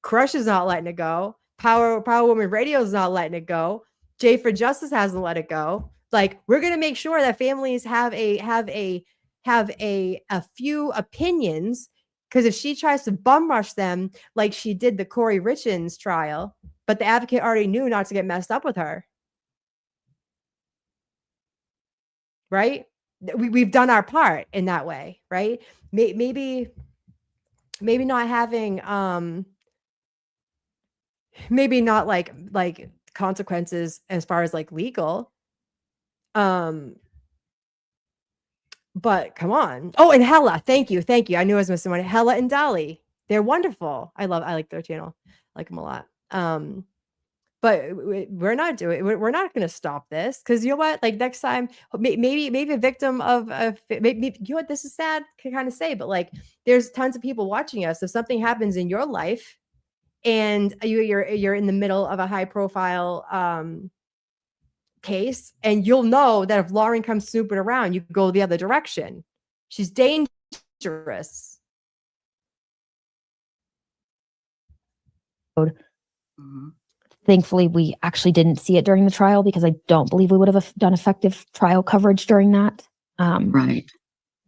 Crush is not letting it go. Power Woman Radio is not letting it go. Jay for Justice hasn't let it go. Like, we're gonna make sure that families have a few opinions, because if she tries to bum rush them like she did the Kouri Richins trial, but the advocate already knew not to get messed up with her, right? We've done our part in that way, right? Maybe not having maybe not like consequences as far as like legal, but come on. Oh, and Hella, thank you. I knew I was missing one. Hella and Dolly, they're wonderful. I like their channel. I like them a lot. But we're not we're not going to stop this, because you know what, like next time, maybe a victim of maybe, you know what, this is sad to kind of say, but like there's tons of people watching us. If something happens in your life and you're in the middle of a high profile case, and you'll know that if Lauren comes snooping around, you go the other direction. She's dangerous. Mhm. Thankfully, we actually didn't see it during the trial, because I don't believe we would have done effective trial coverage during that. Right.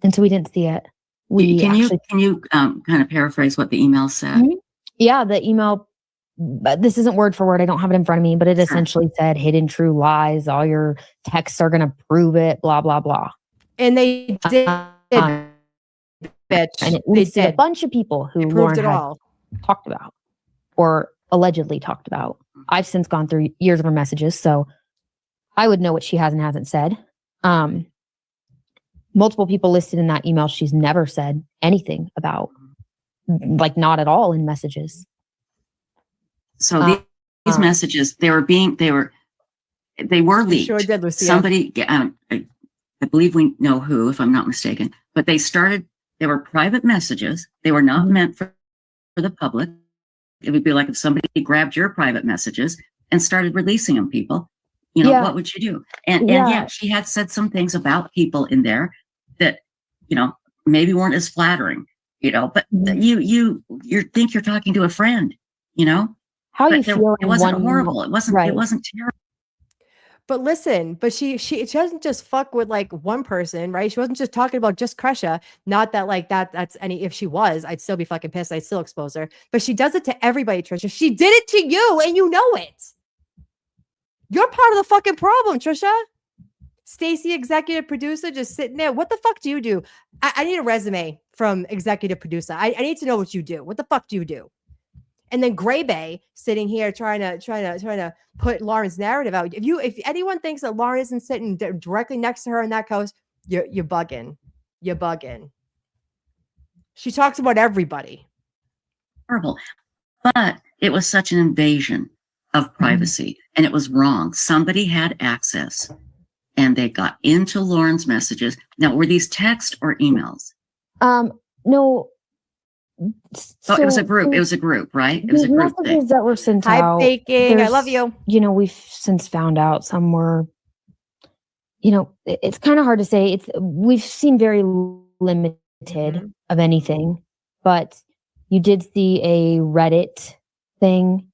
And so we didn't see it. Can you kind of paraphrase what the email said? Mhm. Yeah, the email, but this isn't word for word. I don't have it in front of me, but it essentially said hidden true lies. All your texts are going to prove it, blah, blah, blah. And they did, bitch. And it listed a bunch of people who Lauren had talked about or allegedly talked about. I've since gone through years of her messages, so I would know what she has and hasn't said. Multiple people listed in that email she's never said anything about, like not at all in messages. So these messages, they were leaked. Sure did, Lucia. Somebody, I believe we know who, if I'm not mistaken, but they were private messages. They were not meant for the public. It would be like if somebody grabbed your private messages and started releasing them, people, what would you do? And yeah, she had said some things about people in there that, maybe weren't as flattering, but you think you're talking to a friend, How you feel? It wasn't horrible. It wasn't terrible. But listen, but she doesn't just fuck with like one person, right? She wasn't just talking about just Kresha. Not that like that's any, if she was, I'd still be fucking pissed. I'd still expose her. But she does it to everybody, Trisha. She did it to you, and you know it. You're part of the fucking problem, Trisha. Stacy, executive producer, just sitting there. What the fuck do you do? I need a resume from executive producer. I need to know what you do. What the fuck do you do? And then Gray Bay sitting here trying to put Lauren's narrative out. If anyone thinks that Lauren isn't sitting directly next to her on that coast, you're bugging. You're bugging. She talks about everybody. Horrible. But it was such an invasion of privacy, and it was wrong. Somebody had access, and they got into Lauren's messages. Now, were these text or emails? No. So it was a group. It was a group, right? It was a group thing. That were sent Hi, out. baking. I love you. We've since found out some were, it's kind of hard to say. We've seen very limited of anything, but you did see a Reddit thing.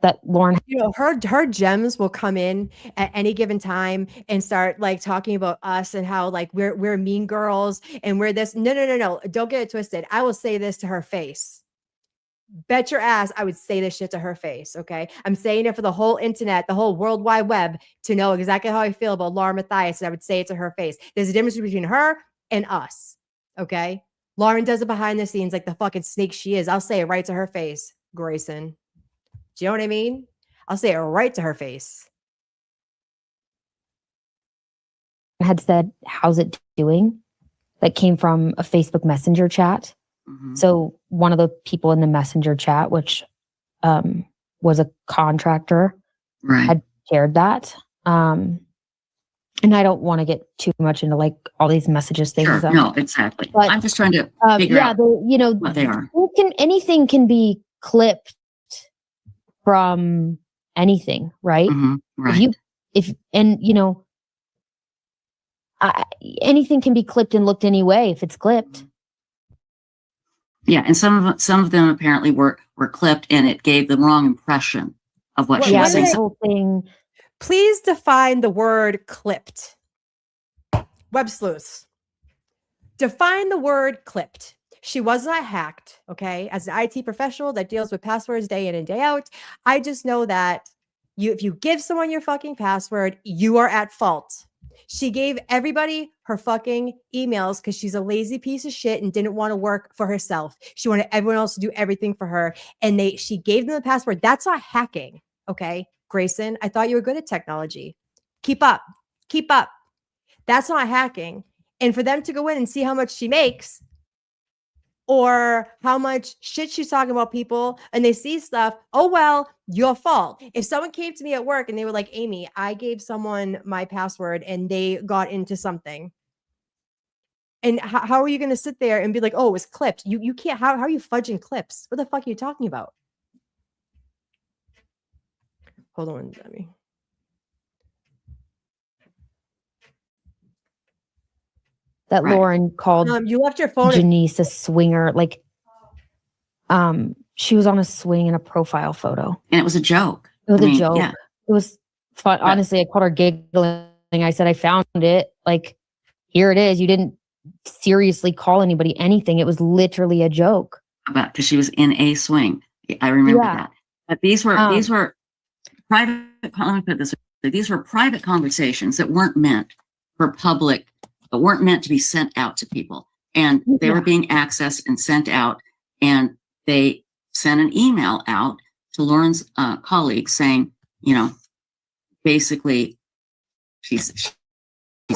That Lauren, her gems will come in at any given time and start like talking about us and how like we're mean girls and we're this. No. Don't get it twisted. I will say this to her face. bet your ass I would say this shit to her face, okay? I'm saying it for the whole internet, the whole World Wide Web to know exactly how I feel about Lauren Matthias, and I would say it to her face. There's a difference between her and us, okay? Lauren does it behind the scenes like the fucking snake she is. I'll say it right to her face, Grayson. Do you know what I mean? I'll say it right to her face. Had said, "How's it doing?" That came from a Facebook Messenger chat. Mhm. So one of the people in the Messenger chat, which was a contractor, Right. had shared that. And I don't want to get too much into like all these messages things. Sure. No, exactly. but, I'm just trying to figure out what they are. Anything can be clipped from anything, right? Mhm. Right. Anything can be clipped and looked any way if it's clipped. Yeah, and some of them apparently were clipped, and it gave the wrong impression of what she was saying. The whole thing. Please define the word clipped. Websleuths. Define the word clipped. She was not hacked, okay? As an IT professional that deals with passwords day in and day out, I just know that if you give someone your fucking password, you are at fault. She gave everybody her fucking emails because she's a lazy piece of shit and didn't want to work for herself. She wanted everyone else to do everything for her. And she gave them the password. That's not hacking. Okay. Grayson, I thought you were good at technology. Keep up. Keep up. That's not hacking. And for them to go in and see how much she makes or how much shit she's talking about people and they see stuff, oh, well, your fault. If someone came to me at work and they were like, Amy, I gave someone my password and they got into something. And how are you going to sit there and be like, oh, it was clipped? You can't. How are you fudging clips? What the fuck are you talking about? Hold on, Demi. That Right. Lauren called You left your phone. Janice a swinger. Like, she was on a swing in a profile photo. And it was a joke. It was I a mean, joke. yeah. It was fun. Right. Honestly, I called her giggling. I said, I found it. Like, here it is. You didn't seriously call anybody anything. It was literally a joke. Because she was in a swing. I remember that. But these were private. Let me put it this way. These were private conversations that weren't meant for public, but weren't meant to be sent out to people. And they were being accessed and sent out. And they sent an email out to Lauren's colleagues saying, basically, she's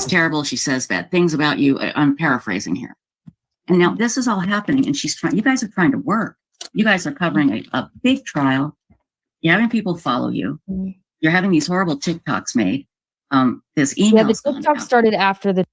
terrible. She says bad things about you. I'm paraphrasing here. And now this is all happening, and you guys are trying to work. You guys are covering a big trial. You're having people follow you. You're having these horrible TikToks made. This email. Yeah, the TikTok started after the.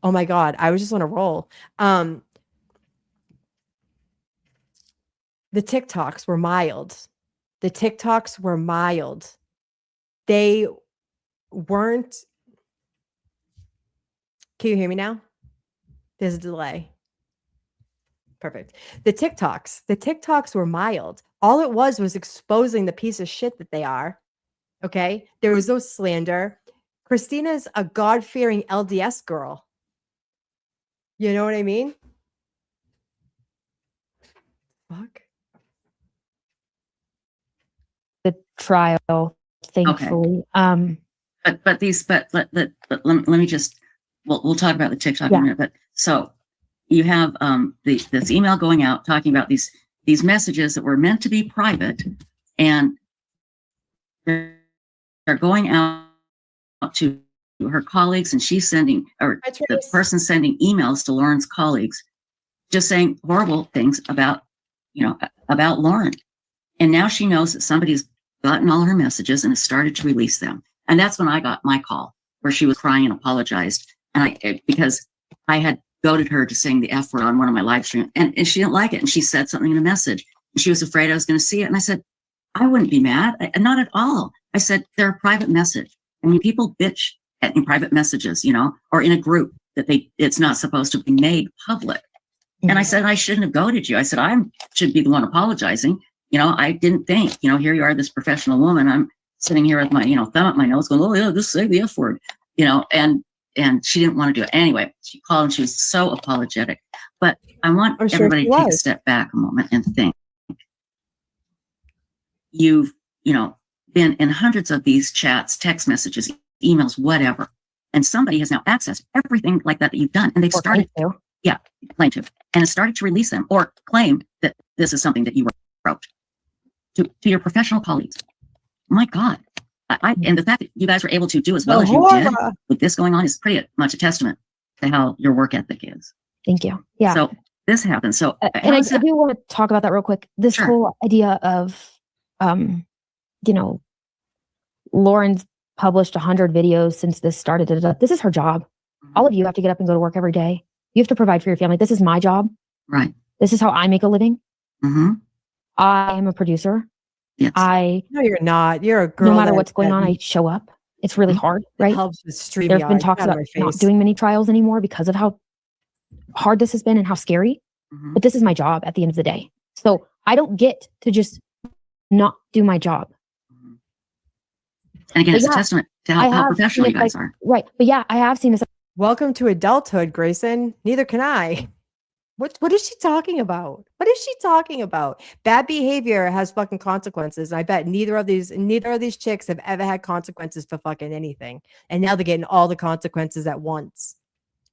Oh my God, I was just on a roll. The TikToks were mild. They weren't. Can you hear me now? There's a delay. Perfect. The TikToks were mild. All it was exposing the piece of shit that they are. Okay. There was no slander. Christina's a God-fearing LDS girl. You know what I mean? Fuck. The trial, thankfully. Okay. But let me just, we'll talk about the TikTok in a minute. But so you have this email going out talking about these messages that were meant to be private, and they're going out to her colleagues, and she's sending, or the person sending emails to Lauren's colleagues, just saying horrible things about Lauren. And now she knows that somebody's gotten all her messages and has started to release them. And that's when I got my call where she was crying and apologized. And because I had goaded her to saying the F word on one of my live streams, and she didn't like it. And she said something in a message, and she was afraid I was going to see it. And I said, I wouldn't be mad. Not at all. I said, they're a private message. I mean, people bitch at in private messages, or in a group that it's not supposed to be made public. And I said, I shouldn't have goaded you. I said, I should be the one apologizing. I didn't think, here you are, this professional woman. I'm sitting here with my, thumb up my nose going, oh yeah, just say the F word, and she didn't want to do it. Anyway, she called and she was so apologetic. But I want everybody to take a step back a moment and think. You've, been in hundreds of these chats, text messages, emails, whatever. And somebody has now accessed everything like that you've done. And they've started to. Yeah, claim to. And has started to release them or claim that this is something that you wrote to your professional colleagues. My God. And the fact that you guys were able to do as well as you did with this going on is pretty much a testament to how your work ethic is. Thank you. Yeah. So this happened. So, and I do want to talk about that real quick. This whole idea of, Lauren's published 100 videos since this started. This is her job. All of you have to get up and go to work every day. You have to provide for your family. This is my job. Right. This is how I make a living. Mm-hmm. I am a producer. Yes. No, you're not. You're a girl. No matter what's going on, I show up. It's really hard, right? It helps with stream. There's been talks about not doing many trials anymore because of how hard this has been and how scary. Mm-hmm. But this is my job at the end of the day. So I don't get to just not do my job. Mm-hmm. And again, it's a testament to how professional you guys are. Right. But yeah, I have seen this. Welcome to adulthood, Grayson. Neither can I. What is she talking about? What is she talking about? Bad behavior has fucking consequences. I bet neither of these chicks have ever had consequences for fucking anything. And now they're getting all the consequences at once.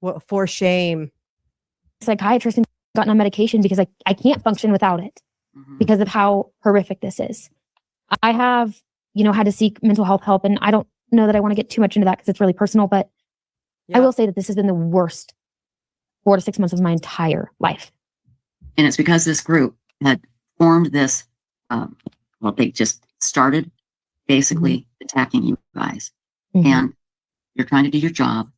What for shame. Psychiatrist and gotten on medication because I can't function without it because of how horrific this is. I have, had to seek mental health help, and I don't know that I want to get too much into that because it's really personal, but I will say that this has been the worst 4 to 6 months of my entire life. And it's because this group had formed this, they just started basically attacking you guys. And you're trying to do your job.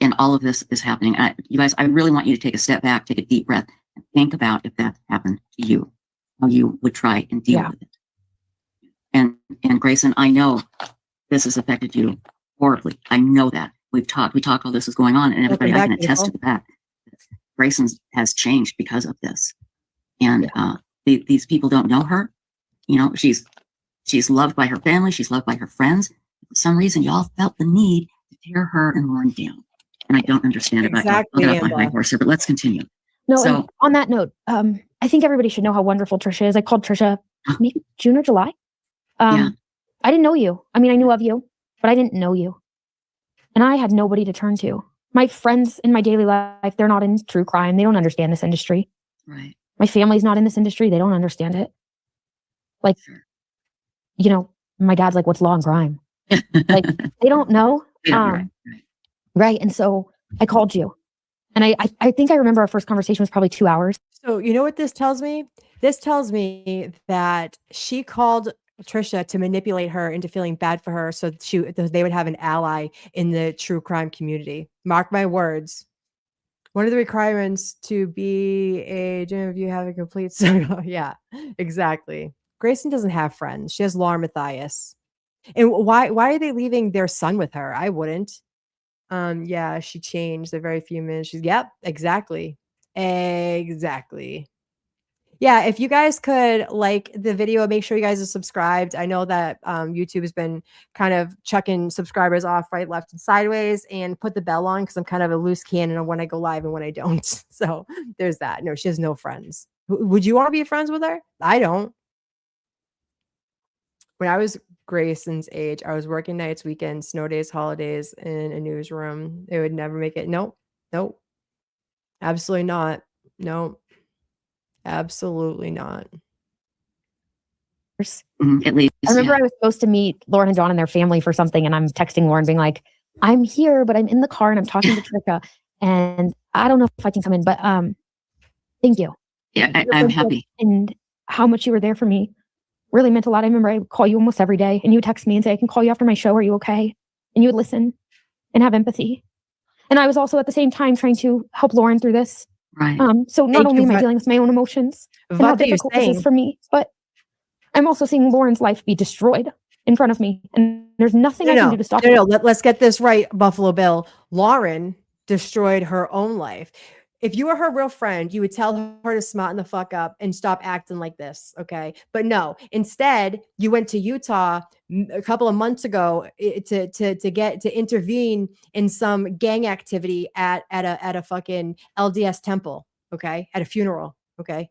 And all of this is happening. You guys, I really want you to take a step back, take a deep breath, and think about if that happened to you, how you would try and deal with it. And Grayson, I know this has affected you horribly. I know that. We talked while this was going on, and everybody, I can attest to the fact that Grayson has changed because of this. And these people don't know her. She's loved by her family. She's loved by her friends. For some reason, y'all felt the need to tear her and Lauren down. And I don't understand it. Exactly, I'll get off my high horse here, but let's continue. No, so, on that note, I think everybody should know how wonderful Trisha is. I called Trisha maybe June or July. I didn't know you. I mean, I knew of you, but I didn't know you. And I had nobody to turn to. My friends in my daily life, they're not in true crime. They don't understand this industry. Right. My family's not in this industry. They don't understand it. My dad's like, what's law and crime? They don't know. Right. And so I called you. And I think I remember our first conversation was probably 2 hours. So you know what this tells me? This tells me that she called Trisha to manipulate her into feeling bad for her so they would have an ally in the true crime community. Mark my words. One of the requirements to be a if you have a complete yeah, exactly. Grayson doesn't have friends. She has Lauren Matthias. And why are they leaving their son with her? I wouldn't. Yeah, she changed the very few minutes. Exactly. Yeah, if you guys could like the video, make sure you guys are subscribed. I know that YouTube has been kind of chucking subscribers off right, left, and sideways, and put the bell on because I'm kind of a loose cannon on when I go live and when I don't. So there's that. No, she has no friends. Would you want to be friends with her? I don't. When I was Grayson's age, I was working nights, weekends, snow days, holidays in a newsroom. They would never make it. Nope. Absolutely not. Nope. Absolutely not. At least, I remember I was supposed to meet Lauren and Dawn and their family for something, and I'm texting Lauren being like, I'm here, but I'm in the car and I'm talking to Trisha, and I don't know if I can come in, but thank you. Yeah, I'm happy. And how much you were there for me really meant a lot. I remember I would call you almost every day, and you would text me and say, I can call you after my show. Are you okay? And you would listen and have empathy. And I was also at the same time trying to help Lauren through this. Right. So not only am I dealing with my own emotions and how difficult this is for me, but I'm also seeing Lauren's life be destroyed in front of me, and there's nothing I can do to stop it. No, let's get this right, Buffalo Bill. Lauren destroyed her own life. If you were her real friend, you would tell her to smarten the fuck up and stop acting like this, okay? But no, instead, you went to Utah a couple of months ago to intervene in some gang activity at a fucking LDS temple, okay? At a funeral, okay?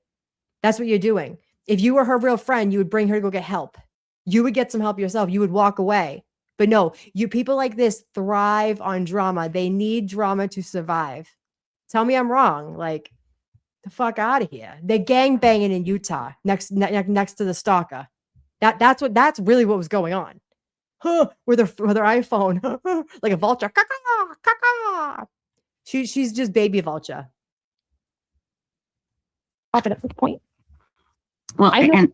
That's what you're doing. If you were her real friend, you would bring her to go get help. You would get some help yourself. You would walk away. But no, you people like this thrive on drama. They need drama to survive. Tell me I'm wrong. Like, the fuck out of here. They're gang banging in Utah next to the stalker. That's really what was going on. Huh, with her iPhone, like a vulture. Caca, caca. She's just baby vulture. Stop it at this point. Well, I don't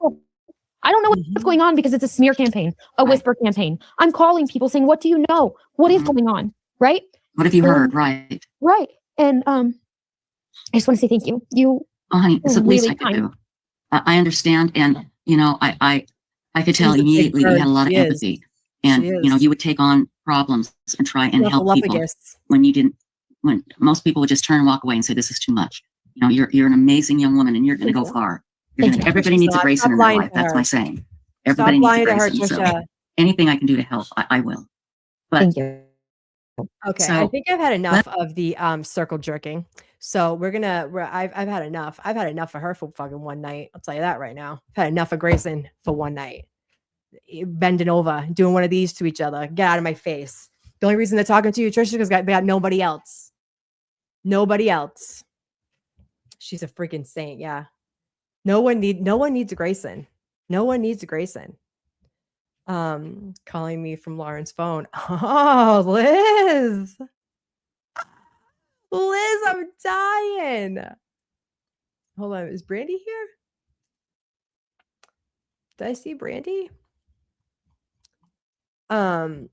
know what's going on because it's a smear campaign, a whisper campaign. I'm calling people saying, "What do you know? What is going on?" Right? What have you heard? Right. Right. And I just want to say thank you. You honey, it's the least really I could do. I understand, and I could tell immediately you had a lot of empathy, and you would take on problems and try and help people when most people would just turn and walk away and say, "This is too much." You're an amazing young woman, and you're going to go far. Everybody needs a Grayson in their life. That's my saying. Everybody needs a Grayson. So anything I can do to help, I will. But thank you. Okay, so, I think I've had enough of the circle jerking. So I've had enough. I've had enough of her for fucking one night. I'll tell you that right now. I've had enough of Grayson for one night. Bending over, doing one of these to each other. Get out of my face. The only reason they're talking to you, Trisha, is because they got nobody else. Nobody else. She's a freaking saint, yeah. No one needs a Grayson. No one needs a Grayson. Calling me from Lauren's phone. Oh, Liz. Liz, I'm dying. Hold on. Is Brandy here? Did I see Brandy? Anywho,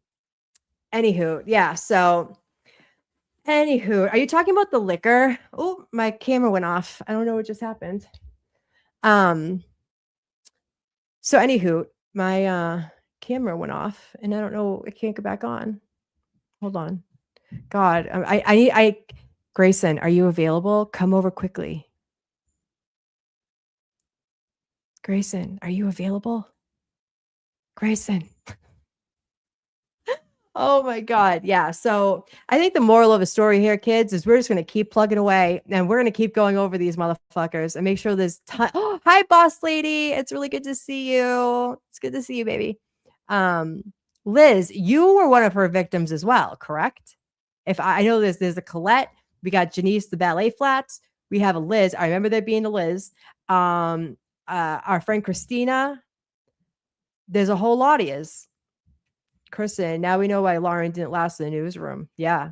yeah. So, are you talking about the liquor? Oh, my camera went off. I don't know what just happened. So anywho, my camera went off, and I don't know. It can't go back on. Hold on. God, I Grayson, are you available? Come over quickly. Grayson, are you available? Grayson. Oh my God. Yeah. So I think the moral of the story here, kids, is we're just going to keep plugging away, and we're going to keep going over these motherfuckers and make sure there's time. Oh, hi, boss lady. It's really good to see you. It's good to see you, baby. Liz, you were one of her victims as well, correct? If I know there's a Colette, we got Janice, the ballet flats. We have a Liz. I remember there being a Liz. Our friend Christina. There's a whole lot of yous. Kristen, now we know why Lauren didn't last in the newsroom. Yeah.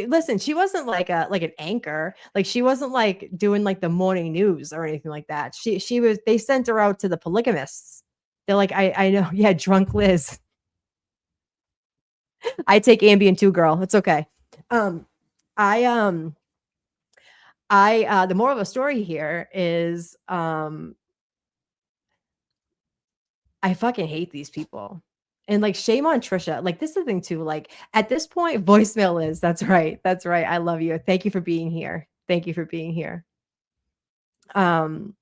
Listen, she wasn't like an anchor. Like, she wasn't like doing like the morning news or anything like that. They sent her out to the polygamists. They're like, I know. Yeah. Drunk Liz. I take Ambien too, girl. It's okay. The moral of the story here is, I fucking hate these people. And like, shame on Trisha. Like, this is the thing too. Like, at this point, voicemail is, that's right. That's right. I love you. Thank you for being here. Thank you for being here. We'll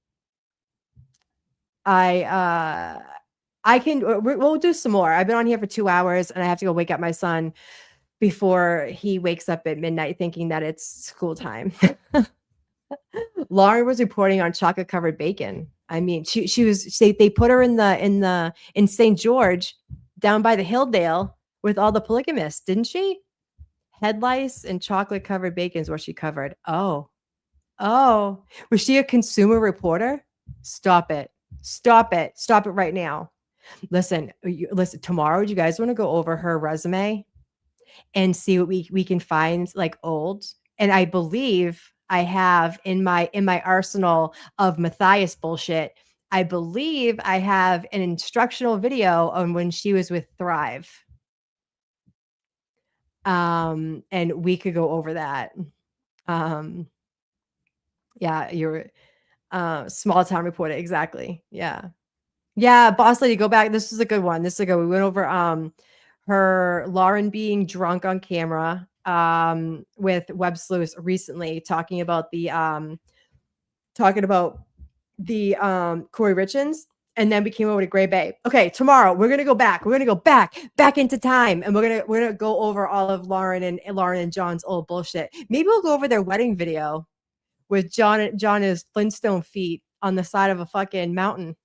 do some more. I've been on here for 2 hours, and I have to go wake up my son before he wakes up at midnight thinking that it's school time. Lauren was reporting on chocolate covered bacon. I mean, they put her in St. George down by the Hilldale with all the polygamists, didn't she? Head lice and chocolate covered bacon is what she covered. Oh, was she a consumer reporter? Stop it right now. Listen, tomorrow, do you guys want to go over her resume and see what we can find, like, old? And I believe I have in my arsenal of Matthias bullshit, I believe I have an instructional video on when she was with Thrive. And we could go over that. Yeah, you're small town reporter. Exactly. Yeah. Yeah, boss lady, go back. This is a good one. This is a good. We went over her Lauren being drunk on camera with Websleuths recently, talking about the Kouri Richins. And then we came over to Gray Bay. Okay, tomorrow we're gonna go back. We're gonna go back into time, and we're gonna go over all of Lauren and John's old bullshit. Maybe we'll go over their wedding video with John is Flintstone feet on the side of a fucking mountain.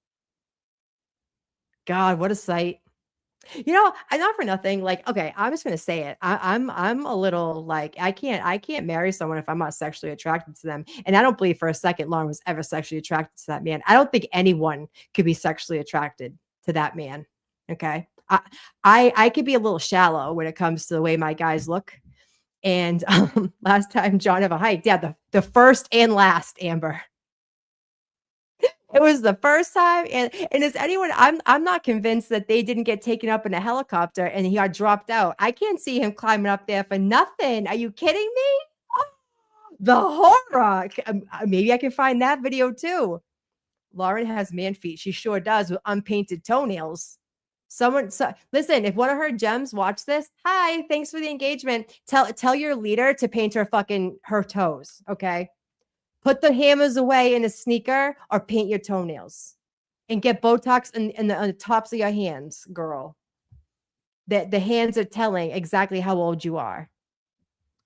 God, what a sight. You know, I not for nothing. Like, okay, I'm just gonna say it. I'm a little like I can't marry someone if I'm not sexually attracted to them. And I don't believe for a second Lauren was ever sexually attracted to that man. I don't think anyone could be sexually attracted to that man. Okay. I could be a little shallow when it comes to the way my guys look. And last time John ever hiked, yeah, the first and last, Amber. It was the first time, and is anyone? I'm not convinced that they didn't get taken up in a helicopter and he got dropped out. I can't see him climbing up there for nothing. Are you kidding me? Oh, the horror. Maybe I can find that video too. Lauren has man feet. She sure does, with unpainted toenails. Listen, if one of her gems watch this, hi, thanks for the engagement. Tell your leader to paint her toes, okay? Put the hammers away in a sneaker or paint your toenails and get Botox on the tops of your hands, girl. The hands are telling exactly how old you are.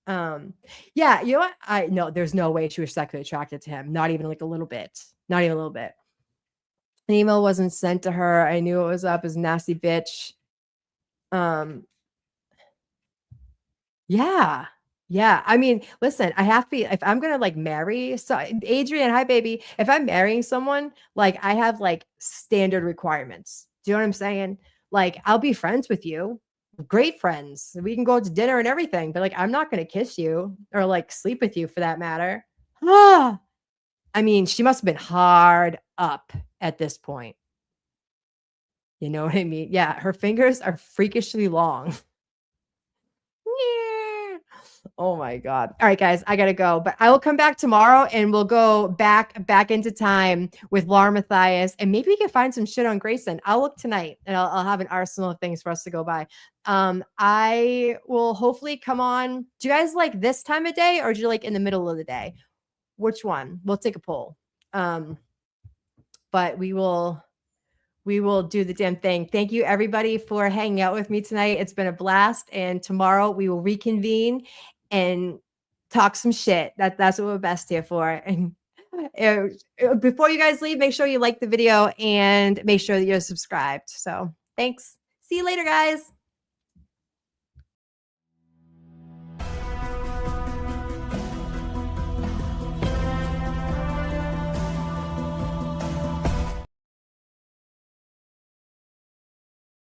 Yeah, you know what? I know there's no way she was sexually attracted to him. Not even like a little bit. Not even a little bit. An email wasn't sent to her. I knew it was up as nasty bitch. Yeah. Yeah. I mean, listen, I have to be, if I'm going to like marry, so Adrian, hi baby. If I'm marrying someone, like I have like standard requirements. Do you know what I'm saying? Like I'll be friends with you. Great friends. We can go to dinner and everything, but like I'm not going to kiss you or like sleep with you for that matter. Ah. I mean, she must have been hard up at this point. You know what I mean? Yeah, her fingers are freakishly long. Oh my God. All right, guys, I gotta go, but I will come back tomorrow and we'll go back into time with Laura Matthias, and maybe we can find some shit on Grayson. I'll look tonight and I'll have an arsenal of things for us to go by. I will hopefully come on. Do you guys like this time of day or do you like in the middle of the day? Which one? We'll take a poll. But we will do the damn thing. Thank you everybody for hanging out with me tonight. It's been a blast. And tomorrow we will reconvene and talk some shit. That's what we're best here for. And before you guys leave, make sure you like the video and make sure that you're subscribed. So thanks. See you later, guys.